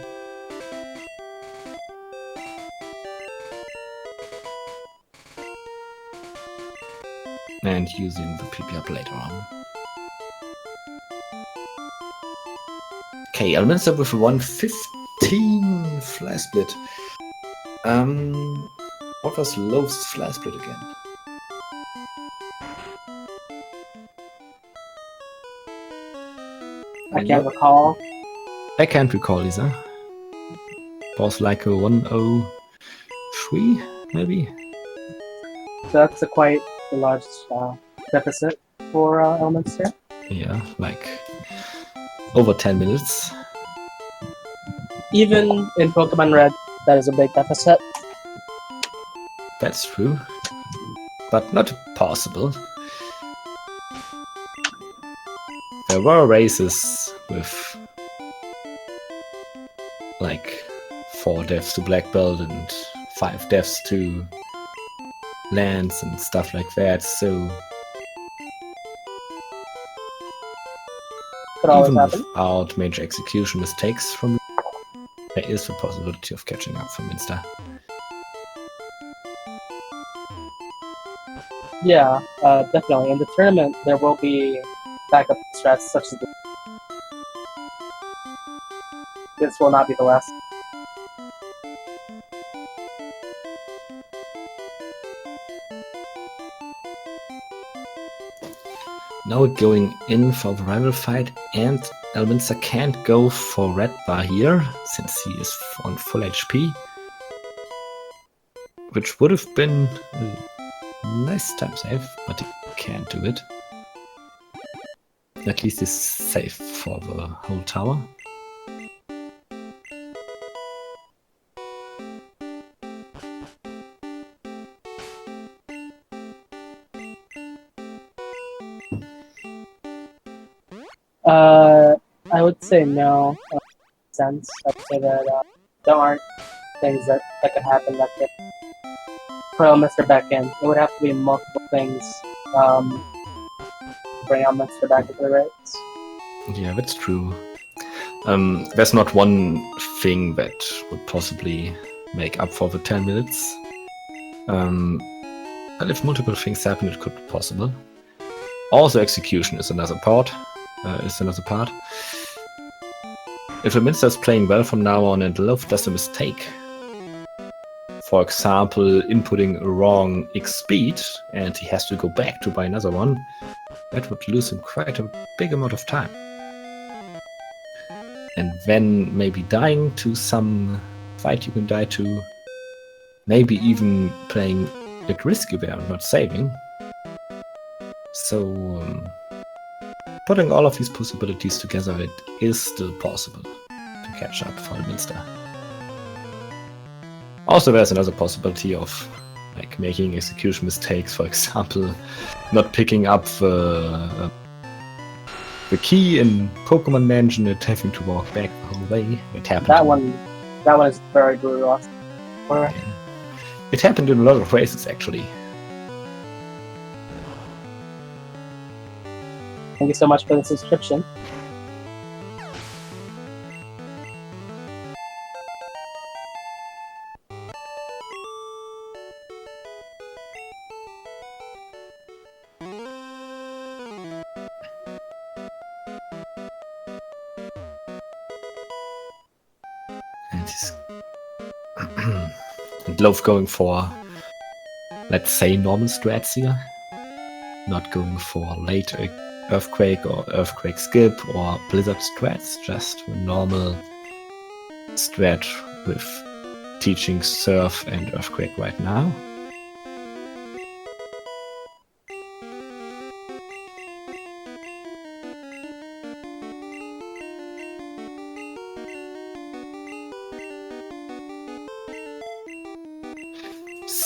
And using the PP up later on. Okay, Elminster with a 115 fly split. What was Loaf's fly split again? I can't recall. I can't recall either. Was like a 103, maybe? So that's a quite large deficit for Elminster. Yeah, like over 10 minutes. Even in Pokemon Red, that is a big deficit. That's true. But not possible. There were races with like 4 deaths to Black Belt and 5 deaths to Lance and stuff like that, so Could always even happen. without major execution mistakes from there is the possibility of catching up for Minster. Yeah, definitely. In the tournament, there will be backup strats such as this. This will not be the last. Now going in for the rival fight, and Elminster can't go for Red Bar here, since he is on full HP. Which would have been a nice time save, but he can't do it. At least he's safe for the whole tower. I would say no. Sense. I'd say that there aren't things that could happen that could put Elminster back in. It would have to be multiple things bring Elminster back into the race. Yeah, that's true. There's not one thing that would possibly make up for the 10 minutes. But if multiple things happen, it could be possible. Also, execution is another part. If Elminster is playing well from now on and Love does a mistake, for example, inputting a wrong X speed, and he has to go back to buy another one, that would lose him quite a big amount of time. And then maybe dying to some fight you can die to, maybe even playing at risky there and not saving. So, putting all of these possibilities together, it is still possible to catch up for Elminster. Also, there's another possibility of like making execution mistakes, for example, not picking up the key in Pokemon Mansion and having to walk back the whole way. It happened. That one is very brutal. Yeah. It happened in a lot of races, actually. Thank you so much for the subscription. And he's and Love going for, let's say, normal strats here. Not going for late Earthquake or Earthquake Skip or Blizzard strats, just a normal strat with teaching Surf and Earthquake right now.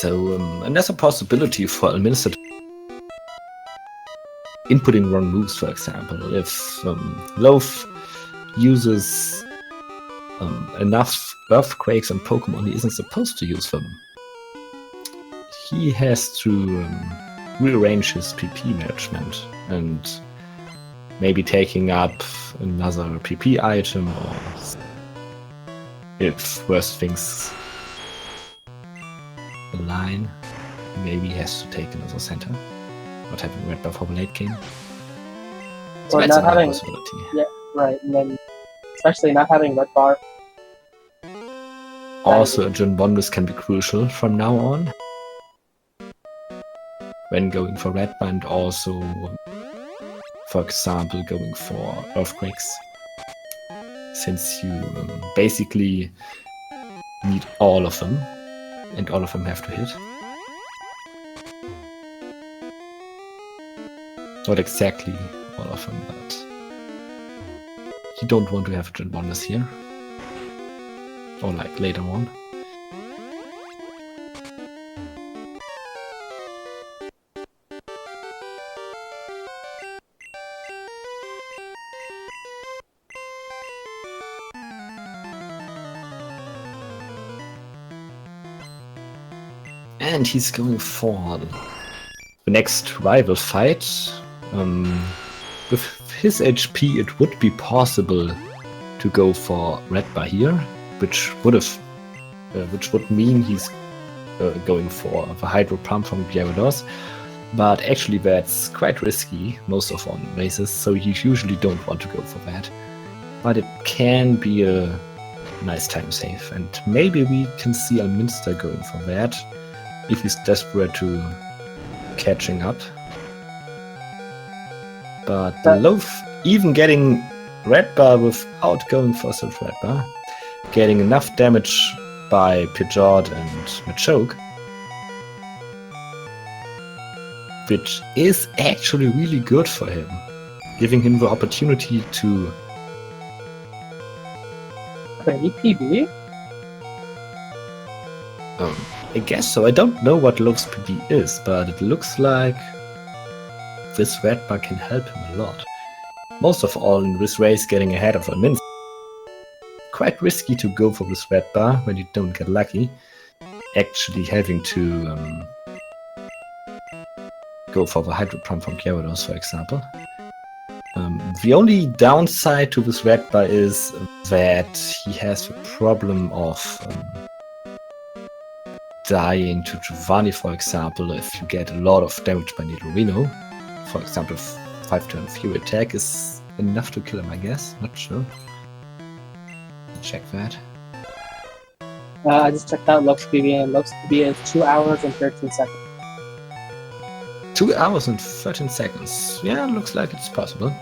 So, and there's a possibility for Elminster inputting wrong moves, for example. If Loaf uses enough earthquakes and Pokemon he isn't supposed to use them, he has to rearrange his PP management and maybe taking up another PP item, or if worse things align, maybe he has to take another center. Not having red buff for the late game. So or that's not another having, possibility. yeah, right, and then especially not having red bar. Also, a Gin Bonus can be crucial from now on when going for red bar, and also, for example, going for earthquakes, since you basically need all of them, and all of them have to hit. Not exactly all of them, but you don't want to have Gin Bonus here. Or like later on. And he's going for the next rival fight. With his HP, it would be possible to go for red bar here, which would mean he's going for the Hydro Pump from Gyarados. But actually, that's quite risky most of all races, so you usually don't want to go for that. But it can be a nice time save, and maybe we can see Elminster going for that if he's desperate to catching up. But Loaf, even getting red bar without going for such red bar, getting enough damage by Pidgeot and Machoke, which is actually really good for him, giving him the opportunity to PB? I guess so. I don't know what Loaf's PB is, but it looks like this red bar can help him a lot. Most of all in this race, getting ahead of Elminster. Quite risky to go for this red bar when you don't get lucky. Actually having to go for the Hydro Pump from Gyarados, for example. The only downside to this red bar is that he has the problem of dying to Giovanni, for example, if you get a lot of damage by Nidorino. For example, 5-turn Fury attack is enough to kill him, I guess. Not sure. Check that. I just checked out Loaf's PB, and Loaf's PB is 2 hours and 13 seconds. 2 hours and 13 seconds. Yeah, looks like it's possible.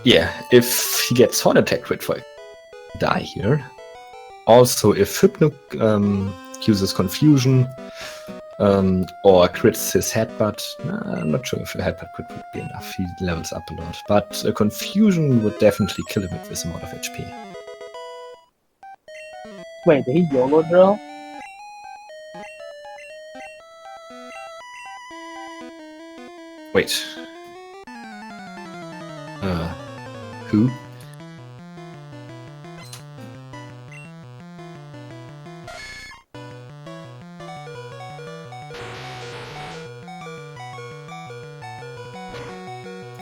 Yeah, if he gets Horn Attack crit for die here. Also, if Hypno uses Confusion or crits his Headbutt, I'm not sure if a Headbutt crit would be enough. He levels up a lot, but a Confusion would definitely kill him with this amount of HP. Wait, did he YOLO drill? Wait. Who?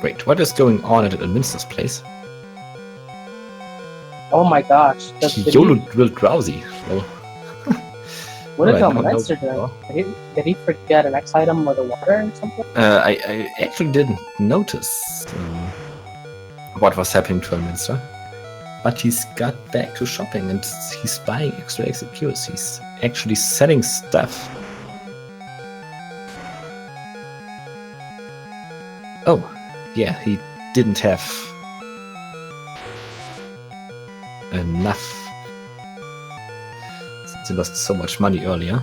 Wait, what is going on at Elminster's place? Oh my gosh. YOLO drilled Drowsy. Well, What did Alright, Elminster do? Did he forget an X item or the water or something? I actually didn't notice what was happening to Elminster, but he's got back to shopping and he's buying extra executes. He's actually selling stuff. Oh, yeah, he didn't have enough since he lost so much money earlier.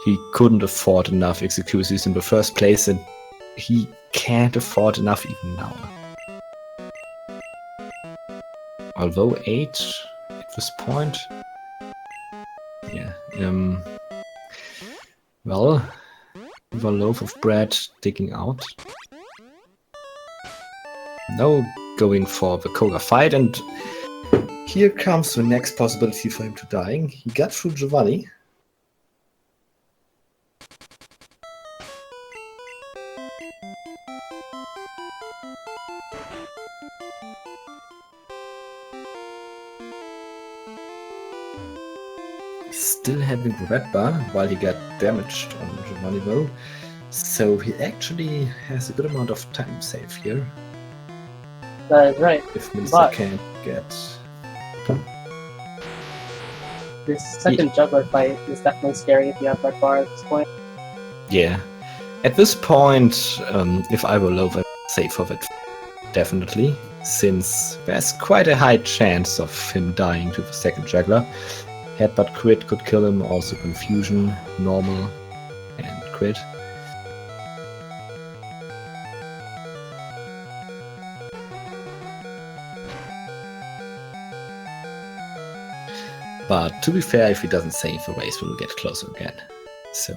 he couldn't afford enough executions in the first place, and he can't afford enough even now. Although 8 at this point, yeah. Well, the loaf of bread digging out. Now going for the Koga fight, and here comes the next possibility for him to dying. He got through Giovanni. Still having the red bar while he got damaged on Giovanni though. So he actually has a good amount of time save here. That is right. If Minster can't get... This second juggler fight is definitely scary if you have red bar at this point. Yeah. At this point, if I were low, I'd save of it. Definitely. Since there's quite a high chance of him dying to the second juggler. Headbutt crit could kill him, also confusion, normal, and crit. But to be fair, if he doesn't save, the race will get closer again. So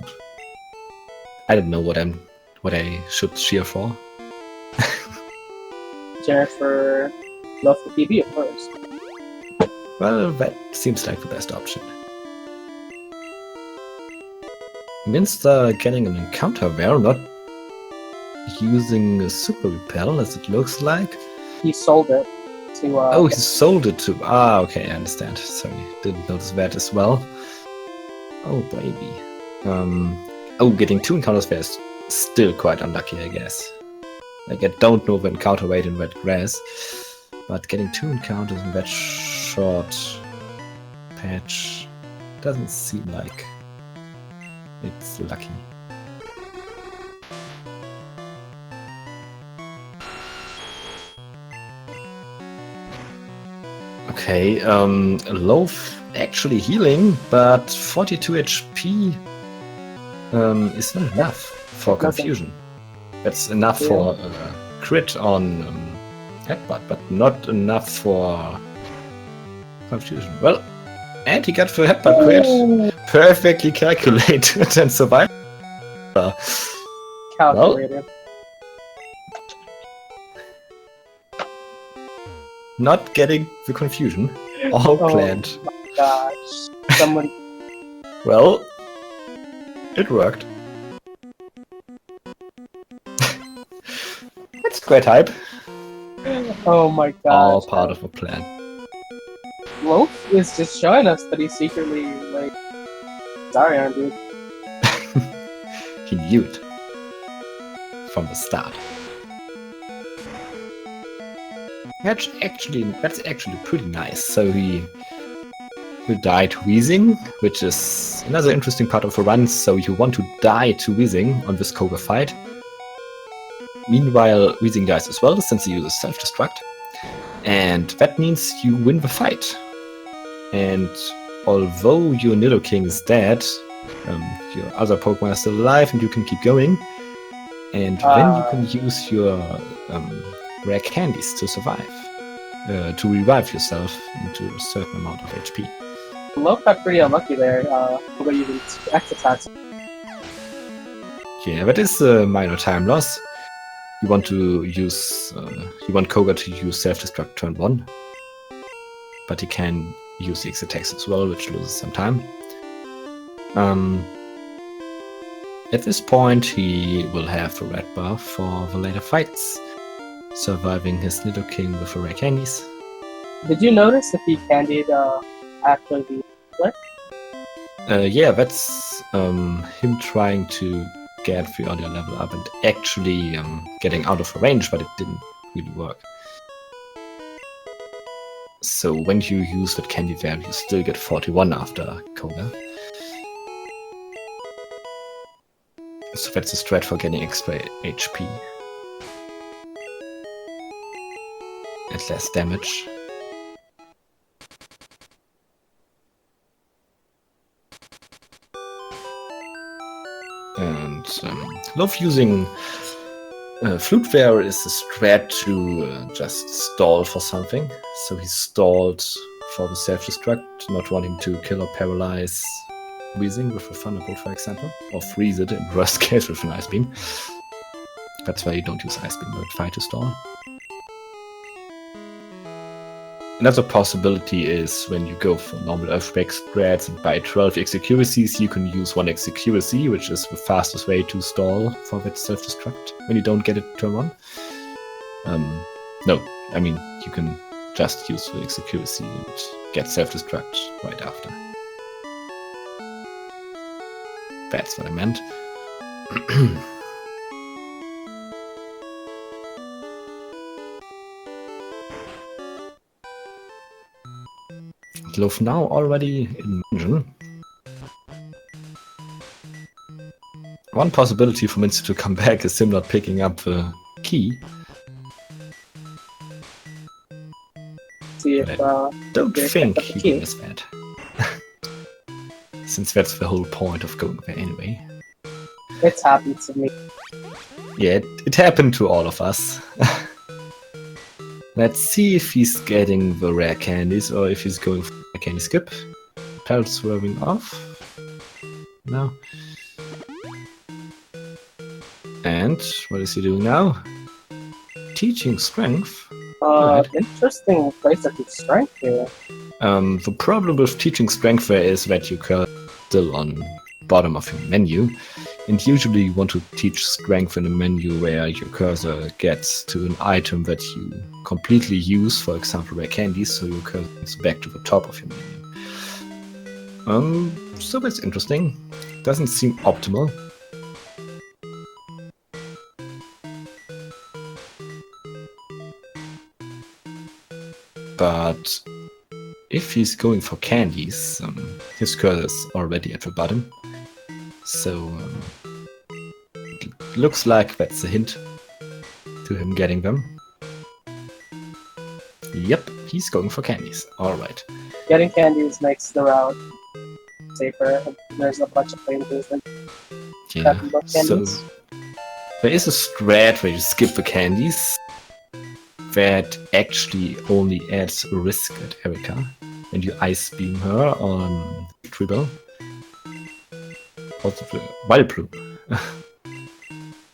I don't know what I should cheer for. Cheer for love for PB, of course. Well, that seems like the best option. Minster getting an encounter there, not using a super repel as it looks like. He sold it to. Oh, he sold it to. Ah, okay, I understand. Sorry, didn't notice that as well. Oh, baby. Oh, getting 2 encounters there is still quite unlucky, I guess. Like, I don't know the encounter rate in red grass, but getting 2 encounters in that short patch doesn't seem like it's lucky. Okay, Loaf actually healing, but 42 HP is not enough for confusion. That's enough for crit on headbutt, but not enough for confusion. Well, and he got the headbutt crit. Perfectly calculated and survived. Calculated. Well, not getting the confusion. All planned. Oh my gosh. Someone. Well, it worked. That's quite hype. Oh my gosh. All part of a plan. Loaf is just showing us that he's secretly, like, Zarian, dude. He knew it. From the start. That's actually pretty nice. So he will die to Wheezing, which is another interesting part of the run. So you want to die to Wheezing on this Koga fight. Meanwhile, Wheezing dies as well, since he uses self-destruct. And that means you win the fight. And although your Nidoking is dead, your other Pokemon are still alive and you can keep going. And then you can use your rare candies to survive. To revive yourself into a certain amount of HP. Loaf got pretty unlucky there. But using X attacks. Yeah, that is a minor time loss. You want to use, you want Koga to use self-destruct turn 1, but he can use the X attacks as well, which loses some time. At this point, he will have a red bar for the later fights, surviving his Nidoking with the rare candies. Did you notice if he candied after the split? Yeah, that's him trying to get the audio level up and actually getting out of range, but it didn't really work. So when you use that candy there, you still get 41 after Koga. So that's a strat for getting extra HP. And less damage. Love using Fluteware is a strat to just stall for something. So he stalled for the self-destruct, not wanting to kill or paralyze Weezing with a Thunderbolt, for example, or freeze it in worst case with an Ice Beam. That's why you don't use Ice Beam, but try to stall. Another possibility is when you go for normal Earthquake strats and buy 12 Execuracies, you can use 1 Execuracy, which is the fastest way to stall for that self-destruct when you don't get it turn 1. No, I mean, you can just use the Execuracy and get self-destruct right after. That's what I meant. Love now already in Dungeon. One possibility for Minster to come back is him not picking up the key. See if, don't think he will miss that. Since that's the whole point of going there anyway. It's happened to me. Yeah, it happened to all of us. Let's see if he's getting the rare candies or if he's going for a candy skip. Pelt swerving off. No. And what is he doing now? Teaching strength. Right. Interesting place to teach strength here. The problem with teaching strength there is that you are still on bottom of your menu. And usually you want to teach strength in a menu where your cursor gets to an item that you completely use, for example rare candies, so your cursor is back to the top of your menu. So that's interesting. Doesn't seem optimal. But if he's going for candies, his cursor is already at the bottom. So it looks like that's a hint to him getting them. Yep, he's going for candies. Alright. Getting candies makes the route safer. There's a bunch of places that have no candies. So there is a strat where you skip the candies that actually only adds a risk at Erika, and you Ice Beam her on Tribble. Also the Vileplume.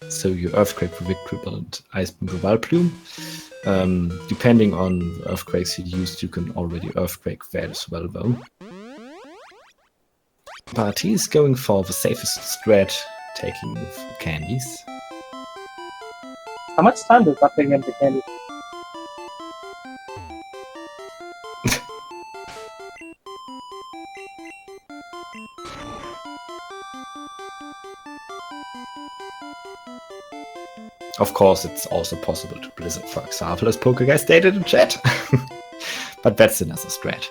So you Earthquake the Victory Bell and Ice Beam the Vileplume. Depending on the Earthquakes you used, you can already Earthquake that as well though. But he's going for the safest strat, taking the candies. How much time does that thing empty candy? Of course, it's also possible to Blizzard, for example, as PokeGuy stated in chat. But that's another strat.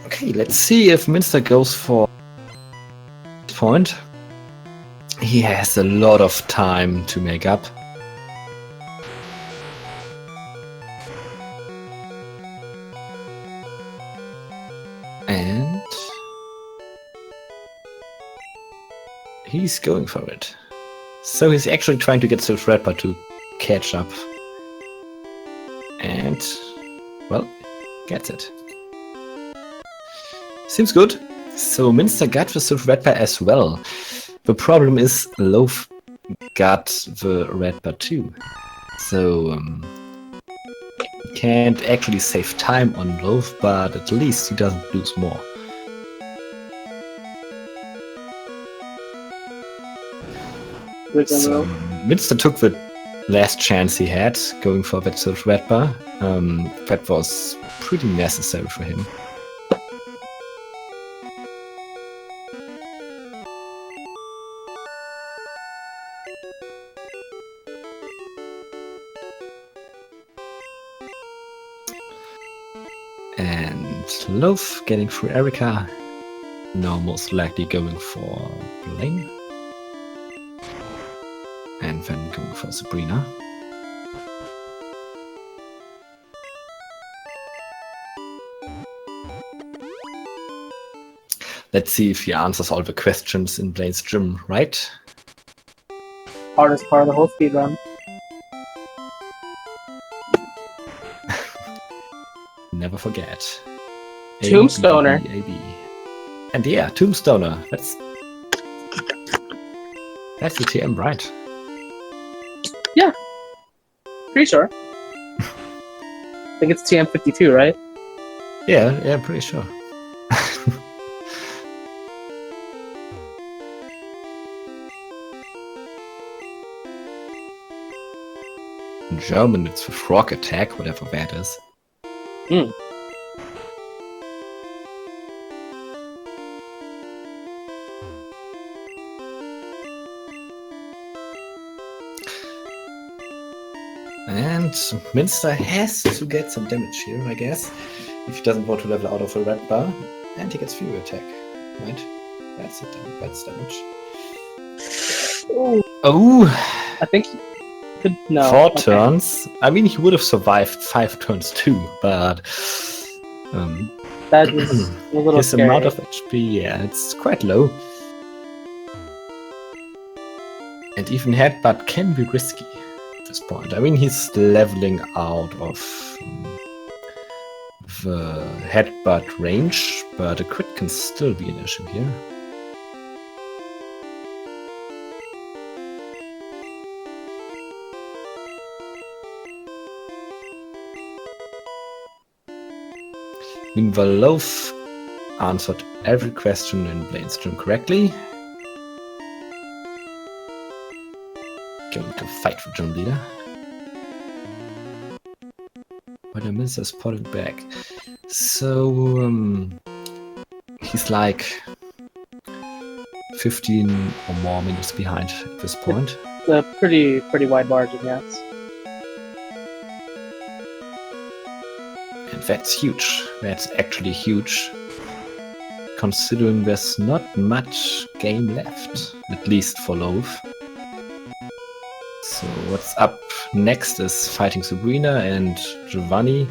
Okay, let's see if Minster goes for this point. He has a lot of time to make up. And he's going for it. So he's actually trying to get Silph to catch up. And, well, gets it. Seems good. So Minster got the Silph as well. The problem is Loaf got the Redbar too. So can't actually save time on Loaf, but at least he doesn't lose more. So, Minster took the last chance he had, going for that Silph Redbar. That was pretty necessary for him. And Loaf getting through Erika. Now most likely going for Blaine. And then going for Sabrina. Let's see if he answers all the questions in Blaine's gym, right? Hardest part of the whole speed run. Never forget. Tombstoner. A, B, B, A, B. And yeah, Tombstoner. That's the TM, right? Yeah. Pretty sure. I think it's TM52, right? Yeah, pretty sure. In German, it's the frog attack, whatever that is. Hmm. And Minster has to get some damage here, I guess, if he doesn't want to level out of a red bar. And he gets Fury Attack, right? That's it, that's damage. Ooh. Oh! I think he could... No. 4 turns. I mean, he would have survived 5 turns too, but... that is a little his scary. amount of HP, yeah, it's quite low. And even Headbutt can be risky at this point. I mean, he's leveling out of the Headbutt range, but a crit can still be an issue here. Meanwhile, Loaf answered every question in Blaine's gym correctly. Going to fight for gym leader. But the Minster is pulling back. So, he's like 15 or more minutes behind at this point. It's a pretty wide margin, yes. And that's huge. That's actually huge. Considering there's not much game left, at least for Loaf. So what's up next is fighting Sabrina and Giovanni.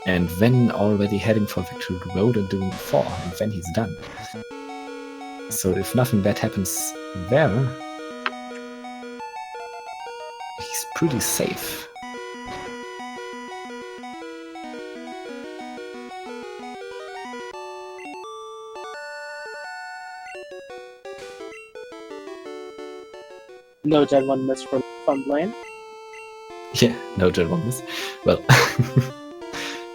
And then already heading for Victory Road and doing 4, and then he's done. So if nothing bad happens there, he's pretty safe. No Gen 1 miss from Blaine. Yeah, no Gen 1 miss. Well,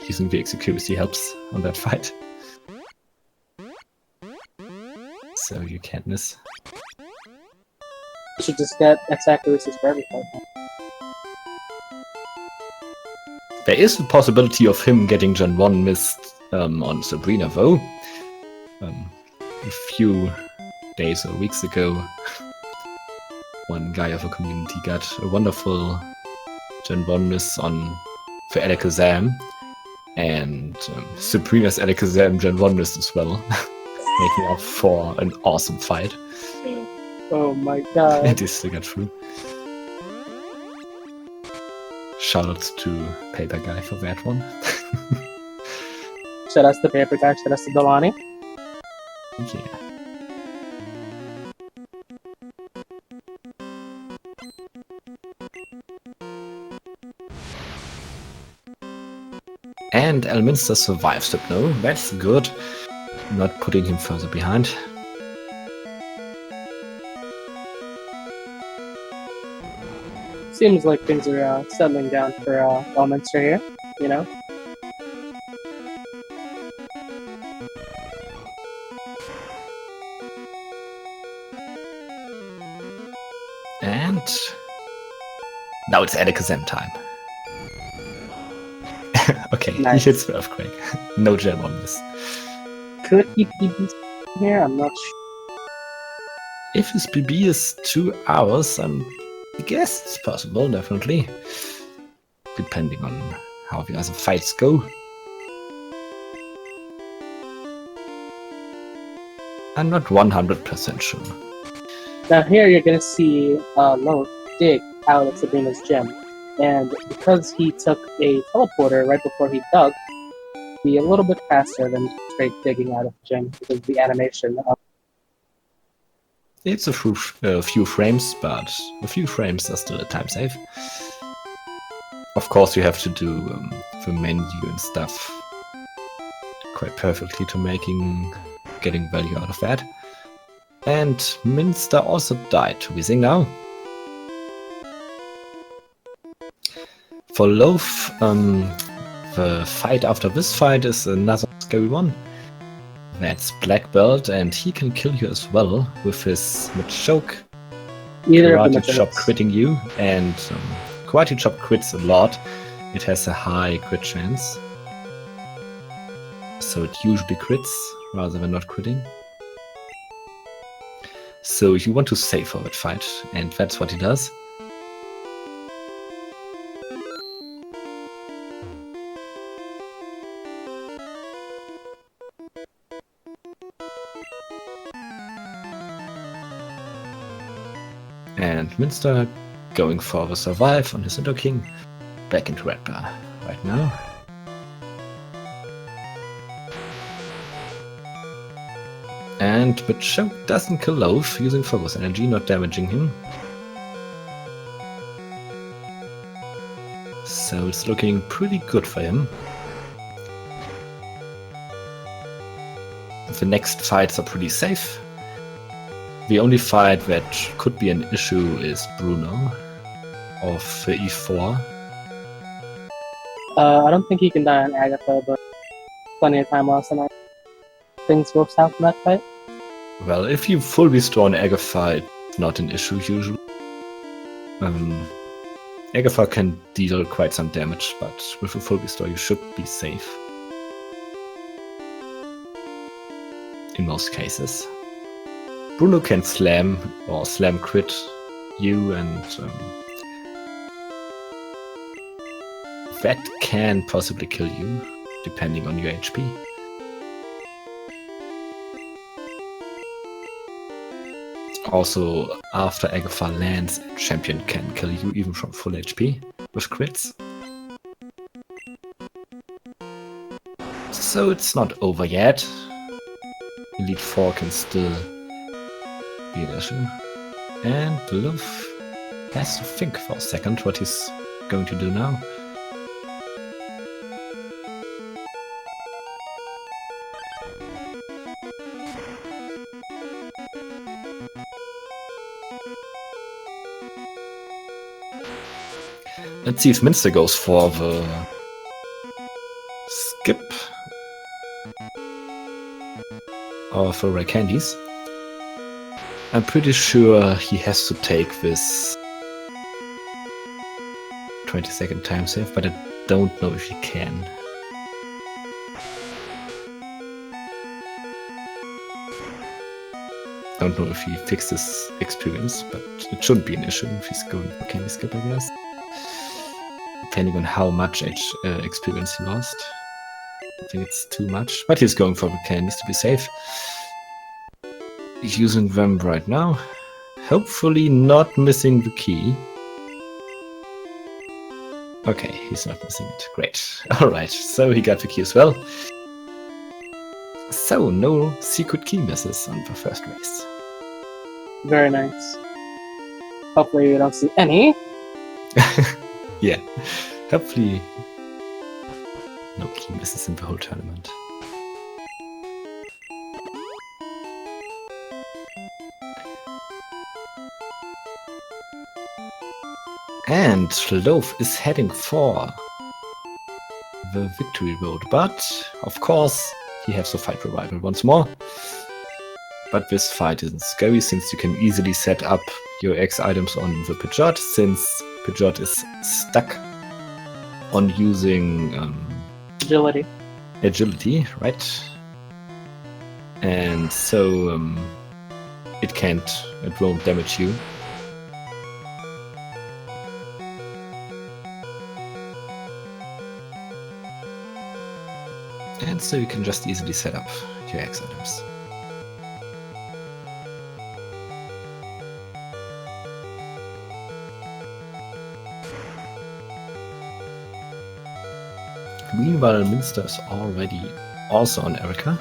using the accuracy helps on that fight. So you can't miss. You should just get X accuracies for every fight. There is a possibility of him getting Gen 1 missed on Sabrina, though. A few days or weeks ago, one guy of a community got a wonderful Gen 1 miss on for Alakazam, and Sabrina's Alakazam Gen 1 missed as well, making up for an awesome fight. Oh my god. And he still got through. Shoutouts to Paper Guy for that one. Shout out to the Paper Guy, shout out to Delani. Yeah. And Elminster survives Hypno. That's good. Not putting him further behind. Seems like things are settling down for Elminster here, you know? And now it's Alakazam time. Okay, Nice. He hits the Earthquake. No gem on this. Could he PB here? I'm not sure. If his PB is 2 hours, I guess it's possible, definitely. Depending on how the other fights go. I'm not 100% sure. Now here you're gonna see Loaf dig out of Sabrina's gem. And because he took a teleporter right before he dug, be a little bit faster than straight digging out of the gym because the animation. It's a few frames, but a few frames are still a time save. Of course, you have to do the menu and stuff quite perfectly to getting value out of that. And Minster also died to Weezing now. For Loaf, the fight after this fight is another scary one. That's Black Belt, and he can kill you as well with his Machoke, Karate Chop critting you, and Karate Chop crits a lot. It has a high crit chance, so it usually crits rather than not critting. So you want to save for that fight, and that's what he does. And Minster going for the survive on his Indo King. Back into Red Bar right now. And Machoke doesn't kill Loaf using focus energy, not damaging him. So it's looking pretty good for him. The next fights are pretty safe. The only fight that could be an issue is Bruno of E4. I don't think he can die on Agatha, but plenty of time lost and things go south in that fight. Well, if you full restore on Agatha, it's not an issue usually. Agatha can deal quite some damage, but with a full restore you should be safe. In most cases. Bruno can slam or slam crit you, and that can possibly kill you, depending on your HP. Also, after Agatha lands, a champion can kill you even from full HP with crits. So it's not over yet. Elite 4 can still be an issue. And Love has to think for a second what he's going to do now. Let's see if Minster goes for the skip or for rare candies. I'm pretty sure he has to take this 20-second time save, but I don't know if he can. Don't know if he fixed his experience, but it shouldn't be an issue if he's going for candy skip, I guess. Depending on how much experience he lost. I think it's too much, but he's going for the candies to be safe. He's using them right now. Hopefully not missing the key. Okay, he's not missing it. Great. Alright, so he got the key as well. So, no secret key misses on the first race. Very nice. Hopefully we don't see any. Yeah, hopefully no key misses in the whole tournament. And Loaf is heading for the victory road, but of course he has to fight revival once more. But this fight isn't scary since you can easily set up your X items on the Pidgeot, since Pidgeot is stuck on using agility, right? And so it won't damage you. And so you can just easily set up your X items. Meanwhile, Minster is already also on Erica.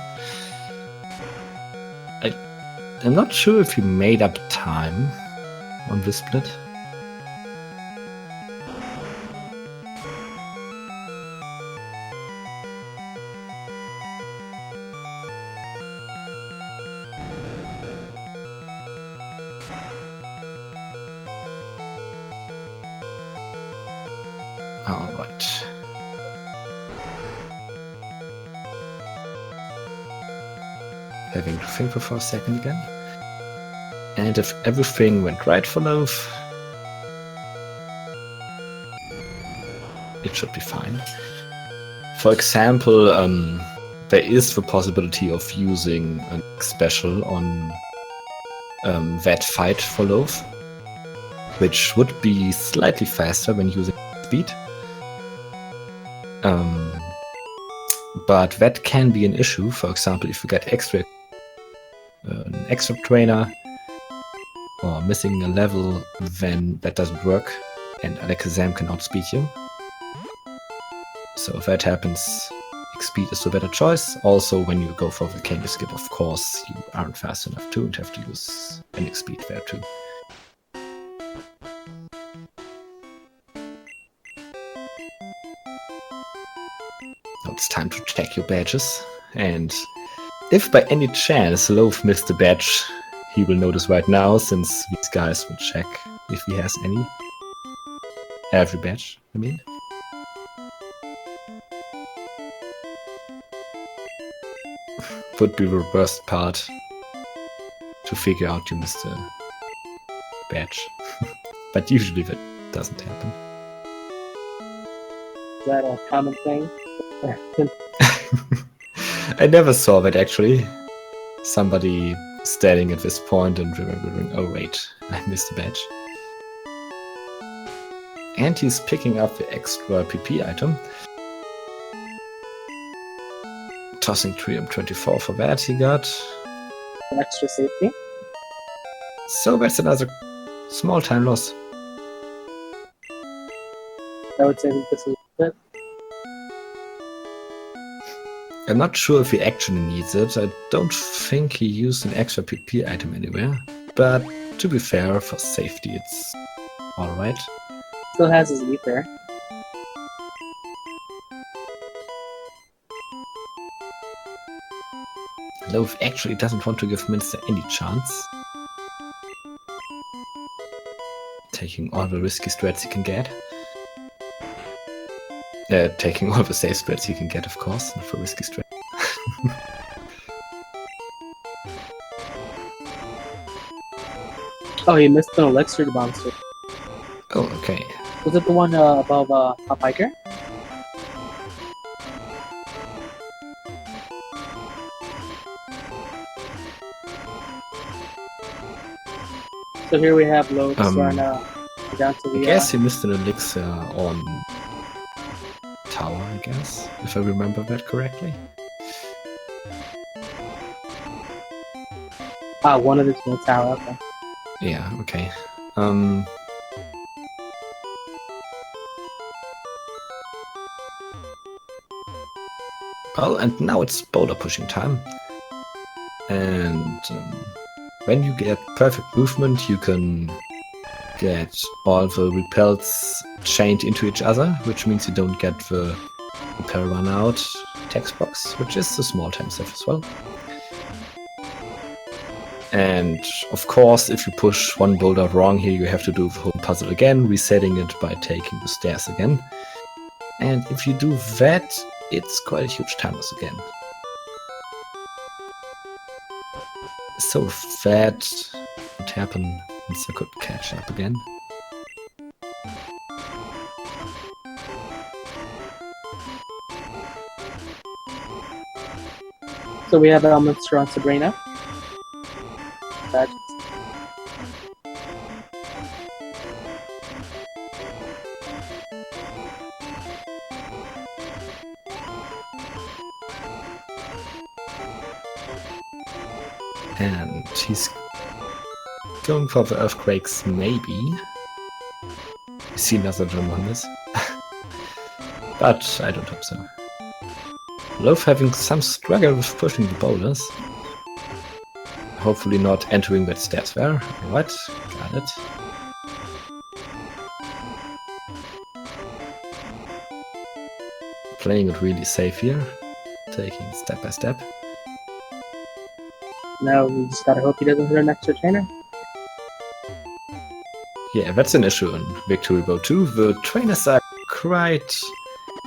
I'm not sure if he made up time on this split. Alright. Having to think for a second again. And if everything went right for Loaf, it should be fine. For example, there is the possibility of using a special on that fight for Loaf, which would be slightly faster when using speed. But that can be an issue. For example, if you get an extra trainer or missing a level, then that doesn't work, and Alakazam can outspeed you. So if that happens, speed is the better choice. Also, when you go for the Volcano skip, of course, you aren't fast enough to and have to use any speed there too. Now it's time to check your badges, and if by any chance Loaf missed a badge, he will notice right now, since these guys will check if he has any. Every badge, I mean. Would be the worst part to figure out you missed a badge. But usually that doesn't happen. Is that a common thing? I never saw that actually. Somebody standing at this point and remembering, oh wait, I missed a badge. And he's picking up the extra PP item. Tossing Triumph 24 for that he got. Extra safety. So that's another small time loss. I would say that this is it. I'm not sure if he actually needs it. I don't think he used an extra PP item anywhere. But to be fair, for safety it's alright. Still has his ether. Loaf actually doesn't want to give Minster any chance. Taking all the risky strats he can get. Taking all the safe strats he can get, of course, not for risky strats. Oh, he missed an elixir monster. Oh, okay. Was it the one above Top Hiker? So here we have Loaf down to the. I guess he missed an elixir on tower, I guess, if I remember that correctly. One of the two tower. Okay. Yeah. Okay. Well, and now it's boulder pushing time, and when you get perfect movement, you can get all the repels chained into each other, which means you don't get the repel run out text box, which is a small time save as well. And of course, if you push one boulder wrong here, you have to do the whole puzzle again, resetting it by taking the stairs again. And if you do that, it's quite a huge time loss again. So if that would happen, Minster could catch up again. So we have Elminster on Sabrina. Badges. And he's going for the earthquakes, maybe. You see another drum on this. But I don't hope so. Loaf having some struggle with pushing the boulders. Hopefully not entering that stairs there. Alright, got it. Playing it really safe here. Taking step by step. Now we just gotta hope he doesn't hit an extra trainer. Yeah, that's an issue in Victory Road 2. The trainers are quite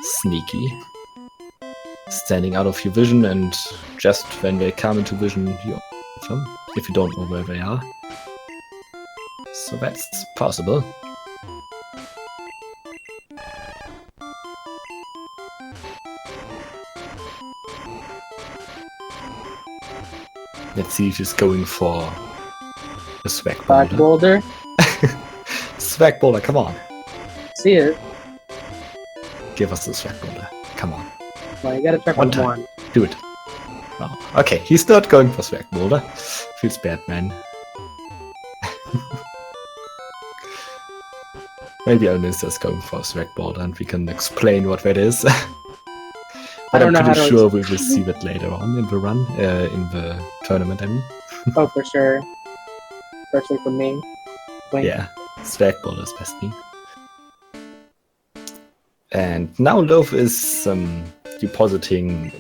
sneaky. Standing out of your vision, and just when they come into vision, you off them, if you don't know where they are. So that's possible. Let's see if he's going for a swag Back boulder. boulder. Swag boulder, come on. See it. Give us the swag boulder. Come on. Well, you gotta check One on time. one. Do it. Oh, okay, he's not going for swag boulder. Feels bad, man. Maybe Elminster's going for swag boulder and we can explain what that is. But I don't I'm know how pretty to sure we will see that later on in the run, in the tournament, I mean. Oh, for sure. Especially for me. Wait. Yeah, swag boulder is best thing. And now Loaf is depositing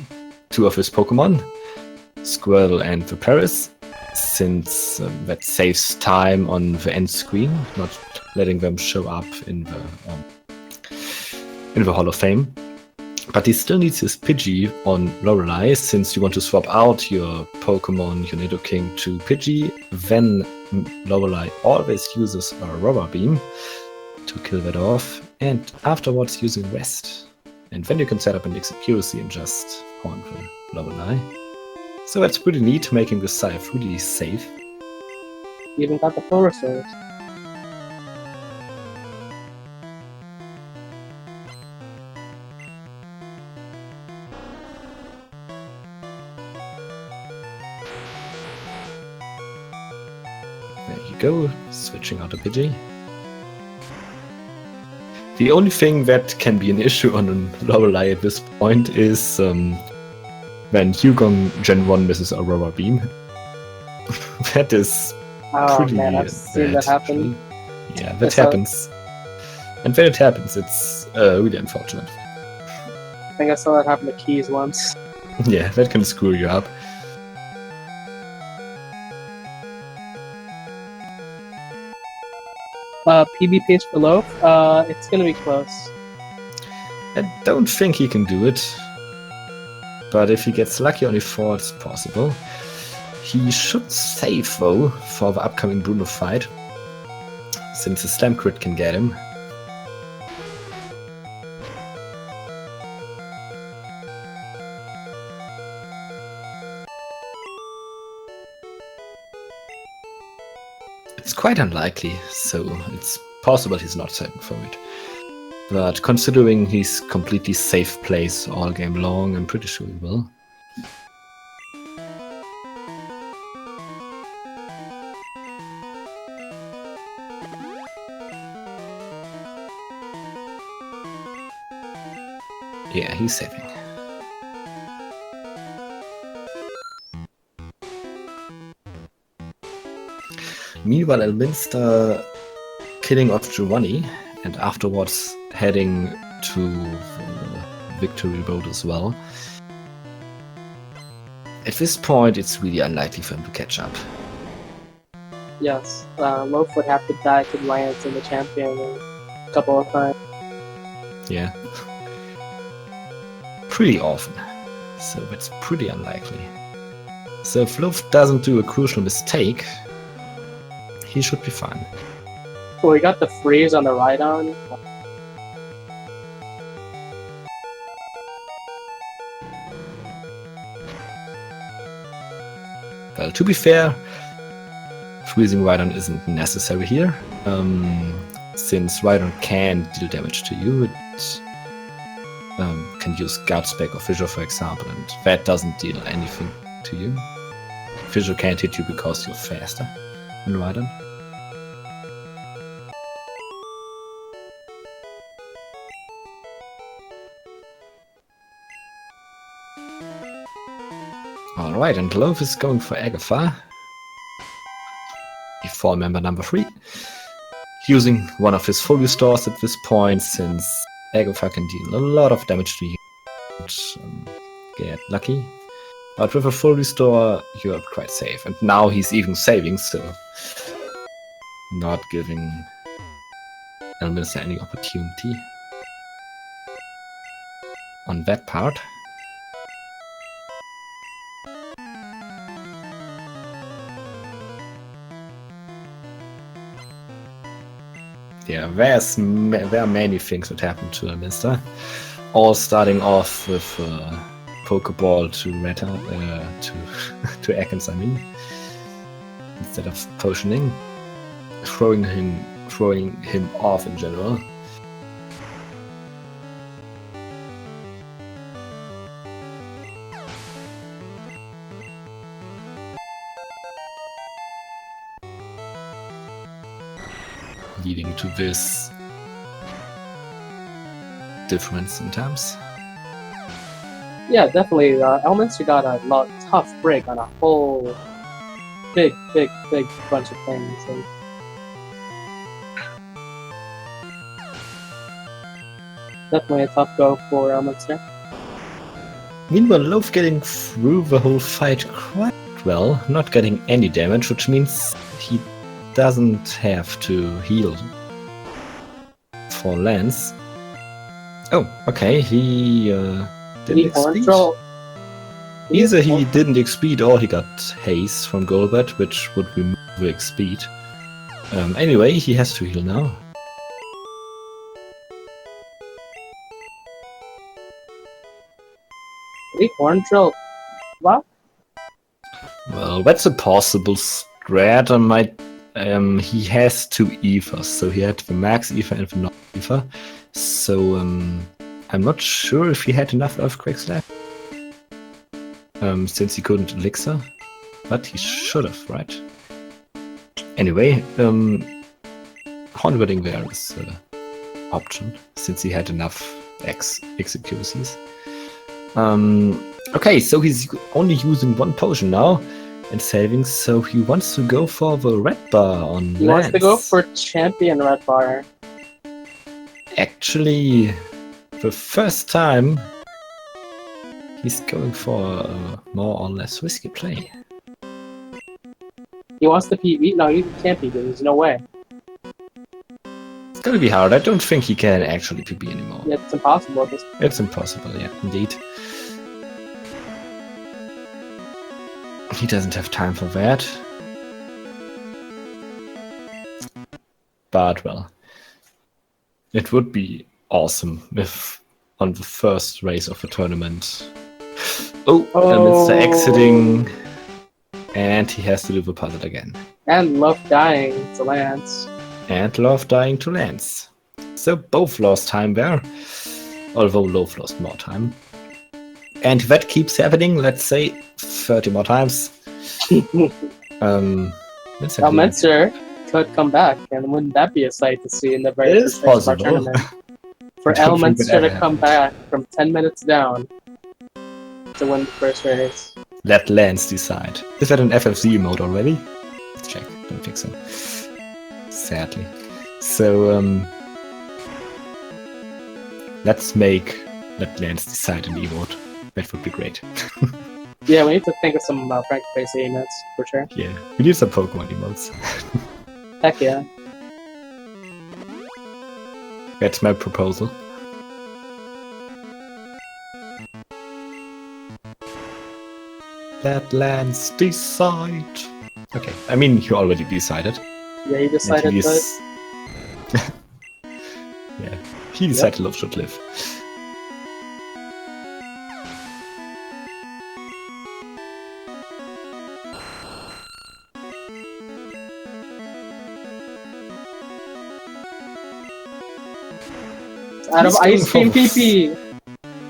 two of his Pokemon, Squirtle and the Paris, since that saves time on the end screen, not letting them show up in the Hall of Fame. But he still needs his Pidgey on Lorelei, since you want to swap out your Pokemon, your Nidoking, to Pidgey. Then Lorelei always uses a Rubber Beam to kill that off, and afterwards using Rest. And then you can set up an Accuracy and just horn for Lorelei. So that's pretty neat, making this scythe really safe. You even got the full resource. There you go, switching out a Pidgey. The only thing that can be an issue on Lorelei at this point is when Hugong Gen 1 misses a Rubber Beam. That is Oh pretty man, I've seen that happen. actually. Yeah, that I saw- happens. And when it happens, it's really unfortunate. I think I saw that happen to Keys once. Yeah, that can screw you up. PB pace for Loaf. It's gonna be close. I don't think he can do it. But if he gets lucky on E4, it's possible. He should save, though, for the upcoming Bruno fight, since the Slam Crit can get him. It's quite unlikely, so it's possible he's not saving for it. But considering he's completely safe place all game long, I'm pretty sure he will. Yeah, he's saving. Meanwhile, Elminster killing off Giovanni, and afterwards heading to Victory Road as well. At this point, it's really unlikely for him to catch up. Yes, Loaf would have to die to Lance in the champion a couple of times. Yeah. Pretty often. So that's pretty unlikely. So if Loaf doesn't do a crucial mistake, he should be fine. Well, we got the freeze on the ride-on. Well, to be fair, freezing Rhydon isn't necessary here. Since Rhydon can deal damage to you, it can use Guard Spec or Fissure, for example, and that doesn't deal anything to you. Fissure can't hit you because you're faster than Rhydon. Alright, and Loaf is going for Agatha. Before member number 3. Using one of his full restores at this point, since Agatha can deal a lot of damage to you and get lucky. But with a full restore, you're quite safe. And now he's even saving, so not giving Elminster any opportunity on that part. Yeah, there are many things that happen to Elminster. All starting off with Pokeball to to Ekans, I mean, instead of potioning, throwing him off in general. Leading to this difference in terms. Yeah, definitely. Elminster got a tough break on a whole big bunch of things. And definitely a tough go for Elminster. Meanwhile, Loaf getting through the whole fight quite well, not getting any damage, which means he doesn't have to heal for Lance. Oh, okay, he didn't exceed. Either he didn't exceed or he got haste from Golbat, which would remove the exceed. Anyway, he has to heal now. Horn Drill. What? Well, that's a possible strat. He has 2 ethers, so he had the max ether and the non-ether. So I'm not sure if he had enough earthquakes left, since he couldn't elixir, but he should have, right? Anyway, Hornwarding there is an option, since he had enough execucies. Okay, so he's only using 1 potion now and saving, so he wants to go for the red bar on Lance. He wants to go for champion red bar. Actually, the first time he's going for a more or less risky play. He wants to PB? No, he can't PB. There's no way. It's gonna be hard. I don't think he can actually PB anymore. Yeah, it's impossible. It's impossible, yeah, indeed. He doesn't have time for that. But, well, it would be awesome if on the first race of the tournament. Elminster exiting, and he has to do the puzzle again. And Love dying to Lance. And Love dying to Lance. So both lost time there, although Love lost more time. And if that keeps happening, let's say 30 more times, Elminster could come back, and wouldn't that be a sight to see in the very first race of our tournament? For Elminster to come back from 10 minutes down to win the first race. Let Lance decide. Is that an FFZ mode already? Let's check. Don't think so. Sadly. So, let Lance decide an emote. That would be great. Yeah, we need to think of some Frank Face emotes, for sure. Yeah, we need some Pokemon emotes. Heck yeah. That's my proposal. Let Lance decide. Okay, I mean, he already decided. Yeah, he decided that. Yeah, he decided Love should live. Out of Ice Cream PP!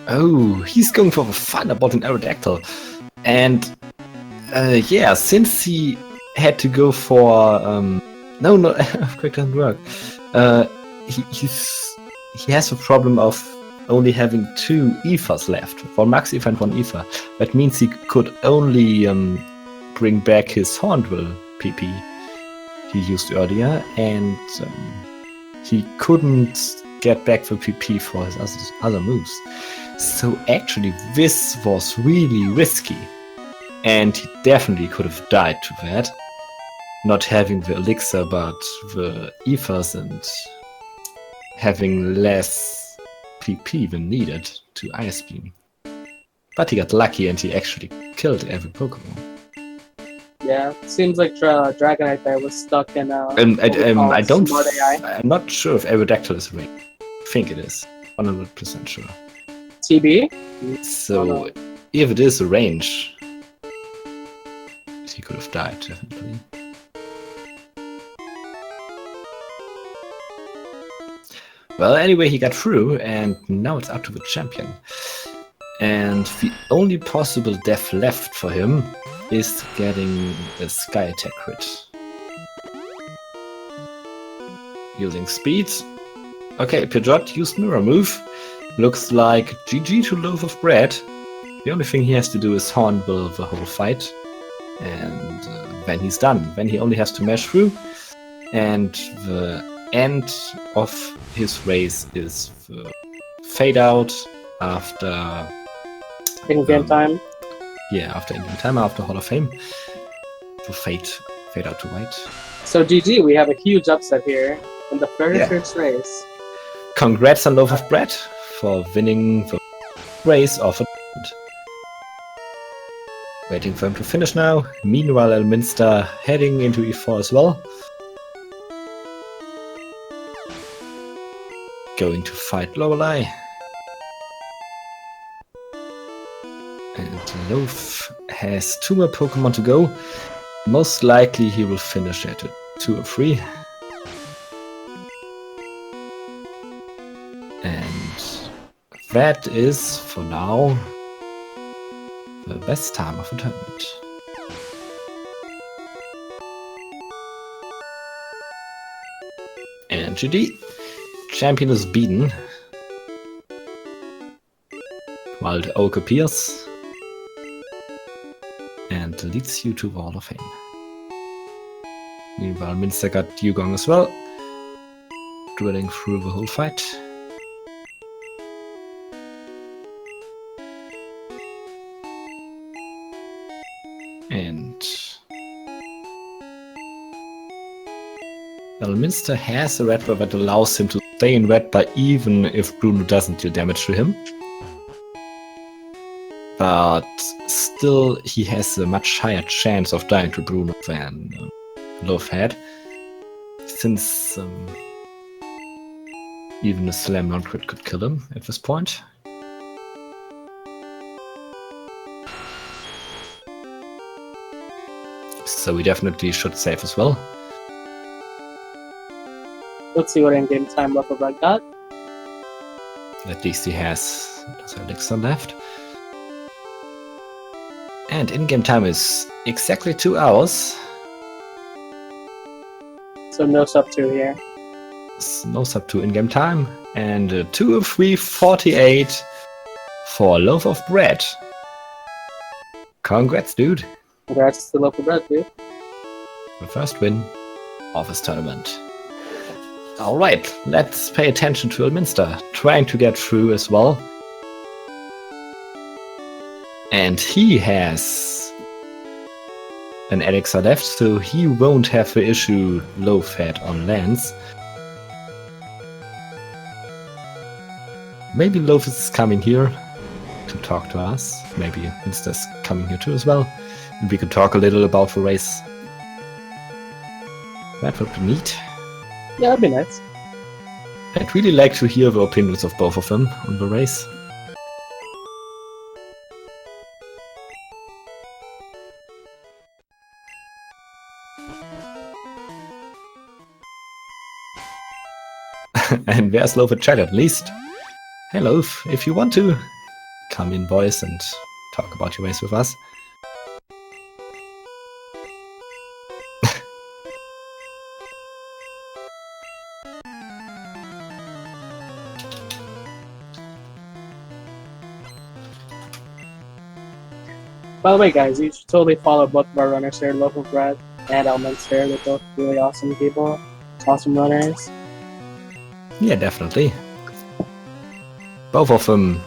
Oh, he's going for the Thunderbolt and Aerodactyl. And, yeah, since he had to go for, no, Earthquake doesn't work. He has a problem of only having 2 ethers left, 1 max ether and 1 ether. That means he could only bring back his Hornbill PP he used earlier, and he couldn't get back the PP for his other moves. So actually this was really risky, and he definitely could have died to that. Not having the elixir but the ethers and having less PP than needed to Ice Beam. But he got lucky and he actually killed every Pokemon. Yeah, seems like Dragonite there was stuck in I'm smart AI. not sure if Aerodactyl is right. I think it is. 100% sure. TB? So if it is a range, he could have died, definitely. Well, anyway, he got through, and now it's up to the champion. And the only possible death left for him is getting a Sky Attack crit. Using speed. Okay, Pidgeot used Mirror Move. Looks like GG to Loaf of Bread. The only thing he has to do is Hornbill the whole fight. And then he's done. Then he only has to mash through. And the end of his race is the fade out after In-game time. Yeah, after in-game time, after Hall of Fame. To fade out to white. So GG, we have a huge upset here in the first race. Congrats on Loaf of Bread for winning the race of a Waiting for him to finish now. Meanwhile, Elminster heading into E4 as well. Going to fight Lorelei. And Loaf has 2 more Pokemon to go. Most likely he will finish at a 2 or 3. And that is, for now, the best time of the tournament. And GD. Champion is beaten. While the Oak appears and leads you to the Hall of Fame. Meanwhile, Minster got Dugong as well, drilling through the whole fight. And Elminster has a red bar that allows him to stay in red bar even if Bruno doesn't deal damage to him. But still, he has a much higher chance of dying to Bruno than Loaf had, since even a Slam non-crit could kill him at this point. So we definitely should save as well. Let's see what in-game time Loaf of Bread got. At least he has elixir left. And in-game time is exactly 2 hours. So no sub 2 here. No sub 2 in-game time. And 2 of 3:48 for Loaf of Bread. Congrats, dude. Congrats to Loaf of Bread, dude. The first win of this tournament. Alright, let's pay attention to Elminster, trying to get through as well. And he has an elixir left, so he won't have the issue Loaf had on lands. Maybe Loaf is coming here to talk to us. Maybe Minster's coming here too as well. And we could talk a little about the race. That would be neat. Yeah, that'd be nice. I'd really like to hear the opinions of both of them on the race. And there's Loaf at chat at least. Hey Loaf, if you want to, come in boys and talk about your race with us. By the way, guys, you should totally follow both of our runners here, Loaf of Bread and Elminster. They're both really awesome people, awesome runners. Yeah, definitely. Both of them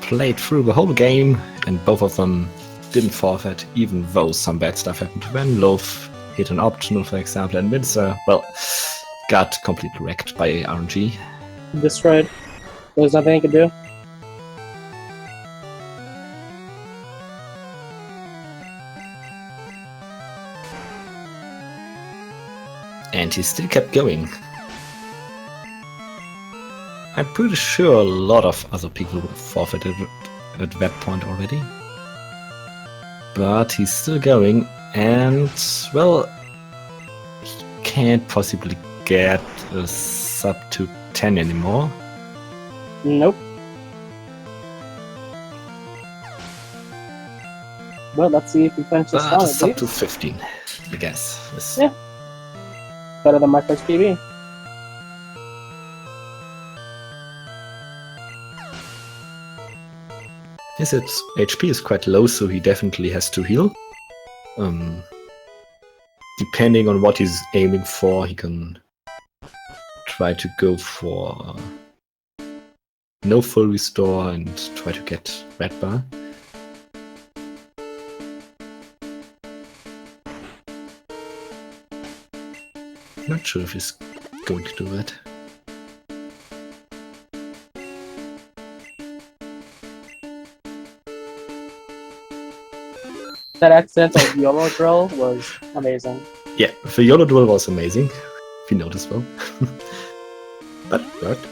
played through the whole game, and both of them didn't forfeit, even though some bad stuff happened to them. Loaf hit an optional, for example, and Minster, well, got completely wrecked by RNG. Destroyed. There's nothing he could do. And he still kept going. I'm pretty sure a lot of other people would have forfeited at that point already. But he's still going, and, well, he can't possibly get a sub to 10 anymore. Nope. Well, let's see if he finishes But a sub solidly. to 15, I guess. Is Yeah. Better than my first PB. His HP is quite low, so he definitely has to heal. Depending on what he's aiming for, he can try to go for no full restore and try to get red bar. Not sure if he's going to do that. That accidental YOLO drill was amazing. Yeah, the YOLO duel was amazing, if you noticed well. But it worked.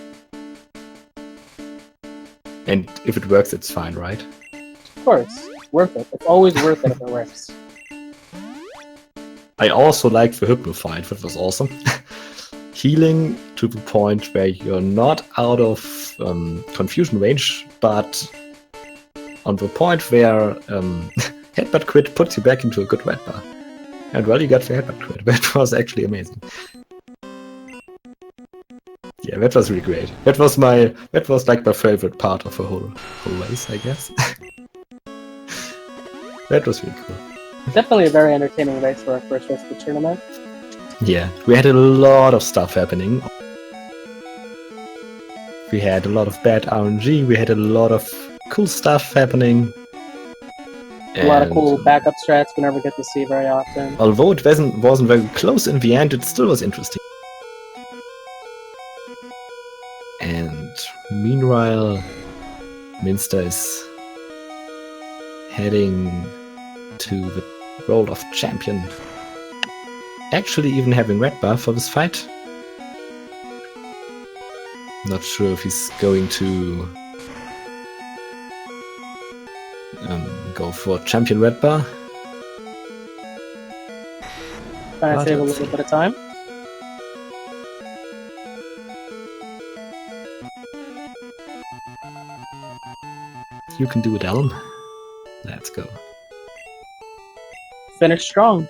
And if it works, it's fine, right? Of course. Worth it. It's always worth it if it works. I also liked the Hypno fight, that was awesome. Healing to the point where you're not out of confusion range, but on the point where headbutt crit puts you back into a good red bar. And well, you got the headbutt crit. That was actually amazing. Yeah, that was really great. That was like my favorite part of the whole race, I guess. That was really cool. Definitely a very entertaining race for our first race of the tournament. Yeah, we had a lot of stuff happening. We had a lot of bad RNG, we had a lot of cool stuff happening. A lot of cool backup strats we never get to see very often. Although it wasn't very close in the end, it still was interesting. And meanwhile, Minster is heading to the role of champion. Actually even having red bar for this fight. Not sure if he's going to go for champion red bar. Trying to But save a let's little see. bit of time. You can do it, Elm. Let's go. Finish strong.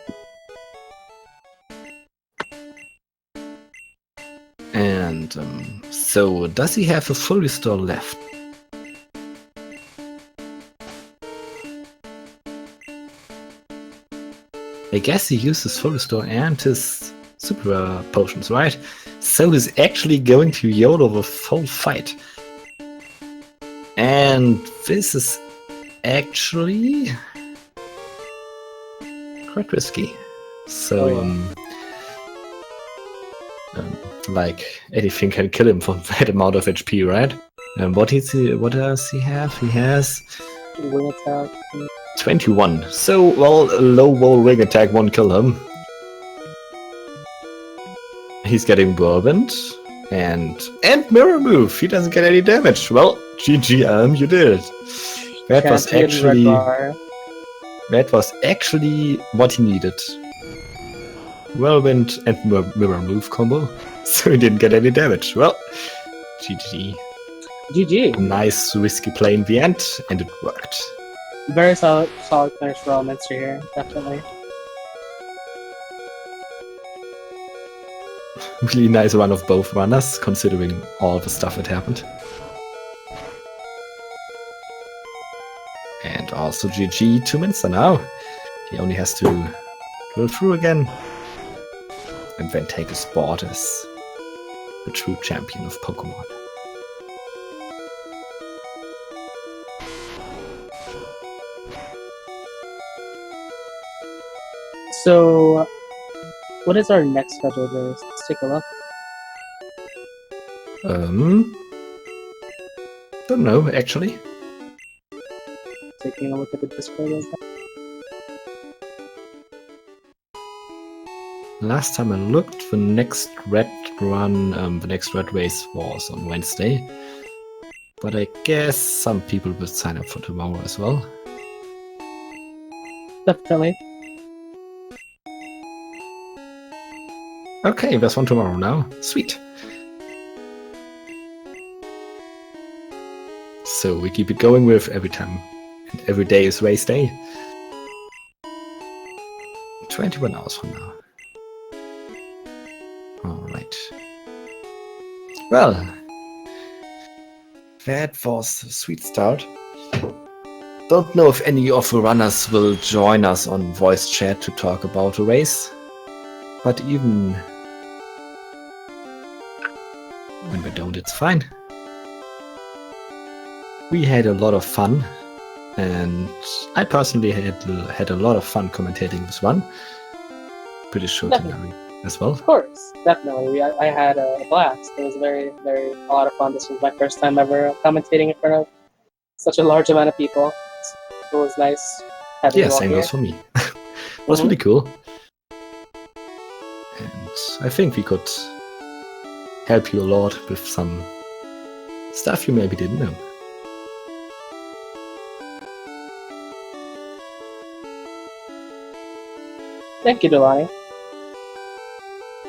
And so, does he have a full restore left? I guess he used his full restore and his super potions, right? So he's actually going to YOLO the full fight. And this is actually quite risky. So, like anything can kill him from that amount of HP, right? And what does he have? He has Wing attack. 21. So, well, a low wall ring attack won't kill him. He's getting whirlwind and mirror move. He doesn't get any damage. Well, GG, you did it. That was actually what he needed. Whirlwind and mirror move combo. So he didn't get any damage. Well, GG. GG. Nice risky play in the end, and it worked. Very solid finish for Elminster here, definitely. Really nice run of both runners, considering all the stuff that happened. And Also GG to Minster now. He only has to go through again. And then take a spot as the true champion of Pokemon. So, what is our next scheduled race? Let's take a look. Don't know, actually. Taking a look at the Discord right now. Last time I looked, the next red run, the next red race was on Wednesday. But I guess some people will sign up for tomorrow as well. Definitely. Okay, there's one tomorrow now. Sweet. So we keep it going with every time. And every day is race day. 21 hours from now. Alright. Well, that was a sweet start. Don't know if any of the runners will join us on voice chat to talk about the race. But even when we don't, it's fine. We had a lot of fun. And I personally had a lot of fun commentating this one. Pretty sure Tanari as well. Of course, definitely. I had a blast. It was a lot of fun. This was my first time ever commentating in front of such a large amount of people. It was nice having you all same here. goes for me. It was really cool. And I think we could help you a lot with some stuff you maybe didn't know. Thank you, Delani.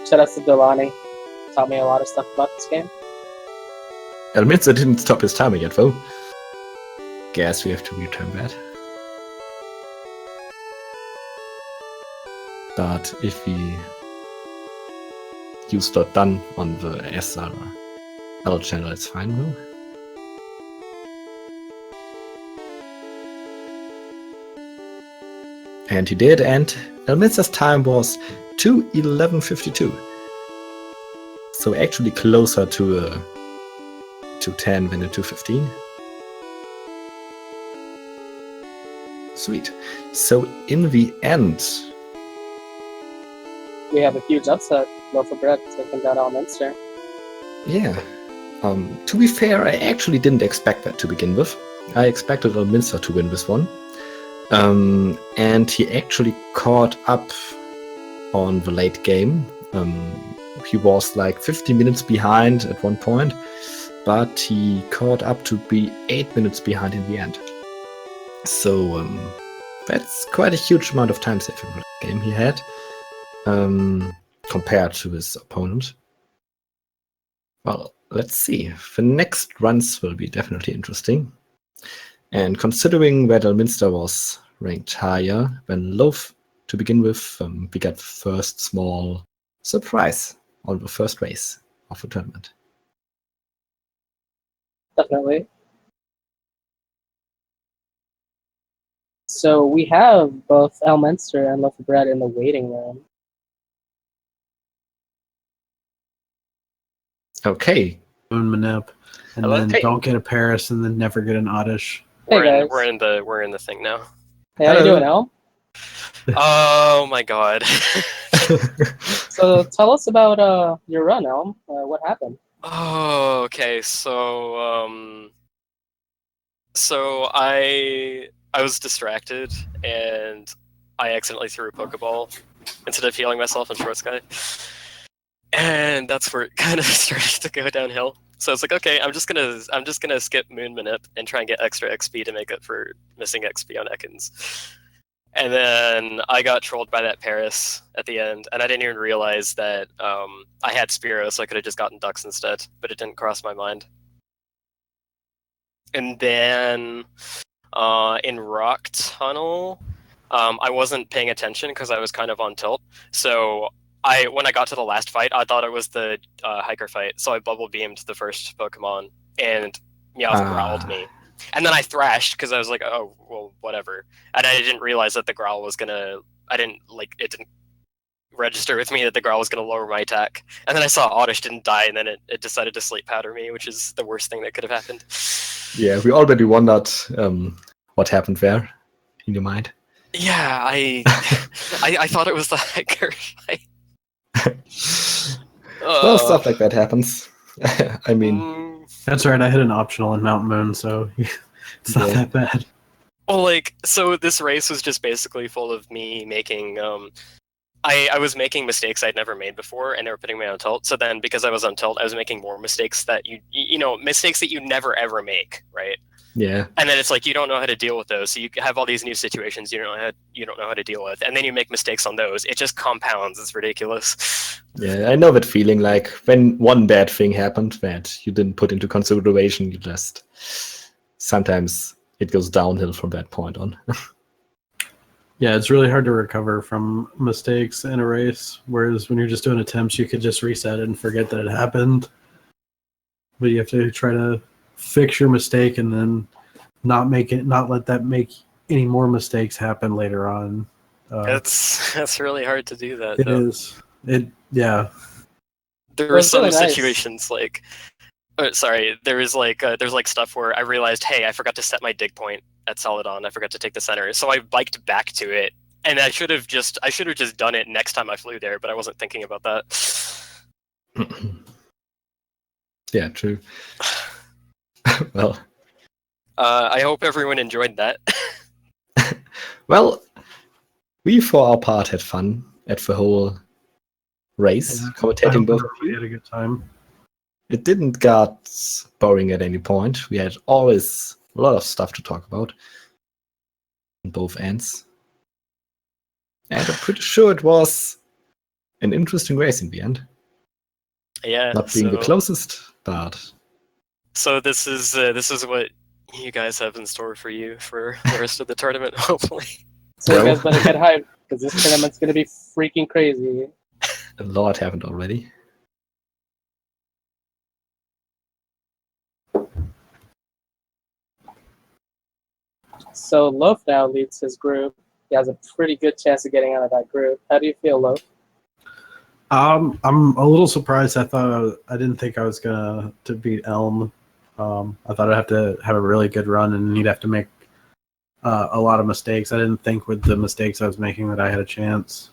Shout out to Delani. Taught me a lot of stuff about this game. Elminster didn't stop his timer yet, though. Guess we have to return that. But if we use .done on the SRL channel, it's fine, though. And he did, and Elminster's time was 2:11:52. So actually closer to 2:10 than a 2:15. Sweet. So in the end, We have a huge upset. Loaf of Bread taking down Elminster. yeah. To be fair, I actually didn't expect that to begin with. I expected Elminster to win this one. And he actually caught up on the late game. He was like 50 minutes behind at one point, but he caught up to be 8 minutes behind in the end. So that's quite a huge amount of time saving for the game he had, compared to his opponent. Well, let's see. The next runs will be definitely interesting. And considering that Elminster was ranked higher than Loaf to begin with, we got the first small surprise on the first race of the tournament. Definitely. So we have both Elminster and Loaf of Bread in the waiting room. Okay. Manip, and Hello? then Hey. don't get a Paris, and then never get an Oddish. Hey guys. We're in the thing now. Hey, how you Hello. doing, Elm? Oh my god. So tell us about your run, Elm. What happened? Oh, okay. So I was distracted and I accidentally threw a Pokeball instead of healing myself in Short Sky. And that's where it kind of started to go downhill. So I was like, okay, I'm just gonna skip Moon Manip and try and get extra XP to make up for missing XP on Ekans. And then I got trolled by that Paris at the end, and I didn't even realize that I had Spearow, so I could have just gotten Ducks instead, but it didn't cross my mind. And then in Rock Tunnel, I wasn't paying attention because I was kind of on tilt. So when I got to the last fight, I thought it was the hiker fight, so I bubble beamed the first Pokemon, and Meowth growled me. And then I thrashed because I was like, oh, well, whatever. And I didn't realize that the growl was gonna. It didn't register with me that the growl was gonna lower my attack. And then I saw Oddish didn't die, and then it decided to sleep powder me, which is the worst thing that could have happened. Yeah, we already wondered what happened there in your mind. Yeah, I thought it was the hiker. Well, stuff like that happens. I mean, That's right. I hit an optional in Mount Moon, so it's not that bad. well, like, so this race was just basically full of me making. I was making mistakes I'd never made before, and they were putting me on tilt. So then, because I was on tilt, I was making more mistakes that mistakes that you never ever make, right? yeah. And then it's like you don't know how to deal with those. So you have all these new situations you don't know how to deal with, and then you make mistakes on those. It just compounds. It's ridiculous. Yeah, I know that feeling, like when one bad thing happened that you didn't put into consideration, you just sometimes it goes downhill from that point on. Yeah, it's really hard to recover from mistakes in a race, whereas when you're just doing attempts, you could just reset it and forget that it happened. But you have to try to fix your mistake and then not let that make any more mistakes happen later on. That's really hard to do that. It though. is. Yeah. There were It's some really nice. situations like, there's like stuff where I realized, hey, I forgot to set my dig point at Celadon. I forgot to take the center, so I biked back to it, and I should have just done it next time I flew there, but I wasn't thinking about that. Yeah, true. Well, I hope everyone enjoyed that. well, we for our part had fun at the whole race, commentating both. We had a good time. It didn't get boring at any point. We had always a lot of stuff to talk about on both ends. And I'm pretty sure it was an interesting race in the end. Yeah, Not being the closest, but... So this is what you guys have in store for you for the rest of the tournament, hopefully. So you guys better get hyped, because this tournament's going to be freaking crazy. A lot happened already. So Loaf now leads his group. He has a pretty good chance of getting out of that group. How do you feel, Loaf? I'm a little surprised. I didn't think I was gonna beat Elm. I thought I'd have to have a really good run, and he'd have to make a lot of mistakes. I didn't think with the mistakes I was making that I had a chance.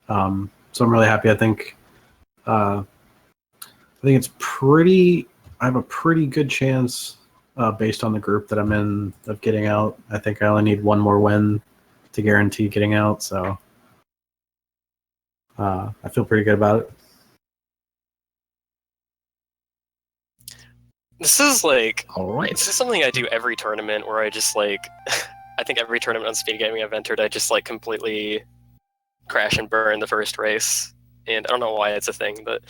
So I'm really happy. I think it's pretty. I have a pretty good chance based on the group that I'm in of getting out. I think I only need one more win to guarantee getting out. So I feel pretty good about it. This is like, All right. this is something I do every tournament where I just like, I think every tournament on Speed Gaming I've entered, I just like completely crash and burn the first race, and I don't know why it's a thing, but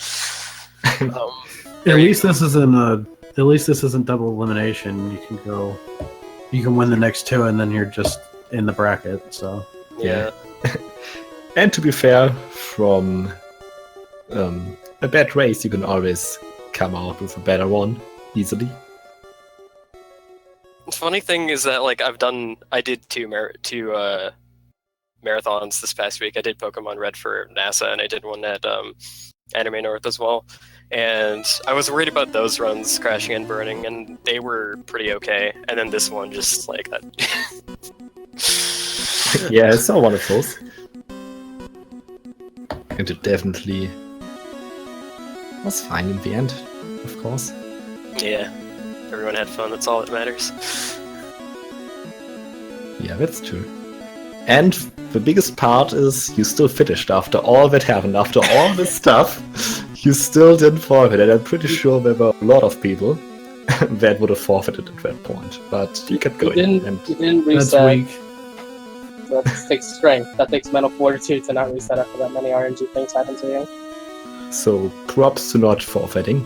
At least this isn't double elimination. You can win the next two, and then you're just in the bracket. So yeah. And to be fair, from a bad race, you can always come out with a better one easily. The funny thing is that like I did two marathons this past week. I did Pokemon Red for NASA, and I did one at Anime North as well. And I was worried about those runs crashing and burning, and they were pretty okay. And then this one just like that. Yeah, I saw one of those. And it definitely was fine in the end, of course. Yeah, everyone had fun. That's all that matters. Yeah, that's true. And the biggest part is you still finished after all that happened, after all this stuff. You still didn't forfeit, and I'm pretty sure there were a lot of people that would have forfeited at that point. But you kept going. You didn't reset. that's weak. That takes strength. That takes mental fortitude to not reset after that many RNG things happen to you. So props to not forfeiting.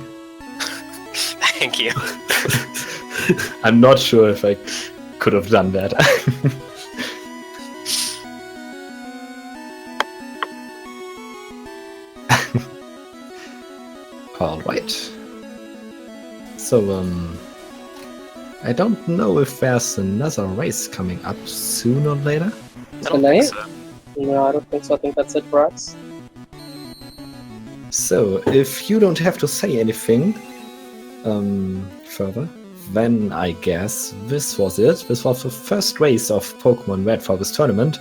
Thank you. I'm not sure if I could have done that. All right. So I don't know if there's another race coming up sooner or later. I don't think so. No, I don't think so. I think that's it for us. So, if you don't have to say anything further, then I guess this was it. This was the first race of Pokemon Red for this tournament.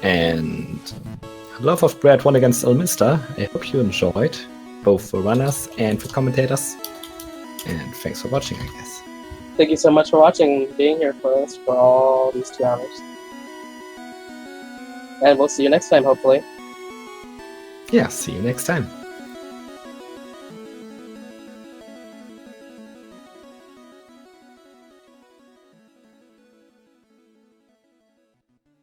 And Loaf of Bread won against Elminster. I hope you enjoyed, both the runners and the commentators. And thanks for watching, I guess. Thank you so much for watching and being here for us for all these 2 hours. And we'll see you next time, hopefully. Yeah, see you next time.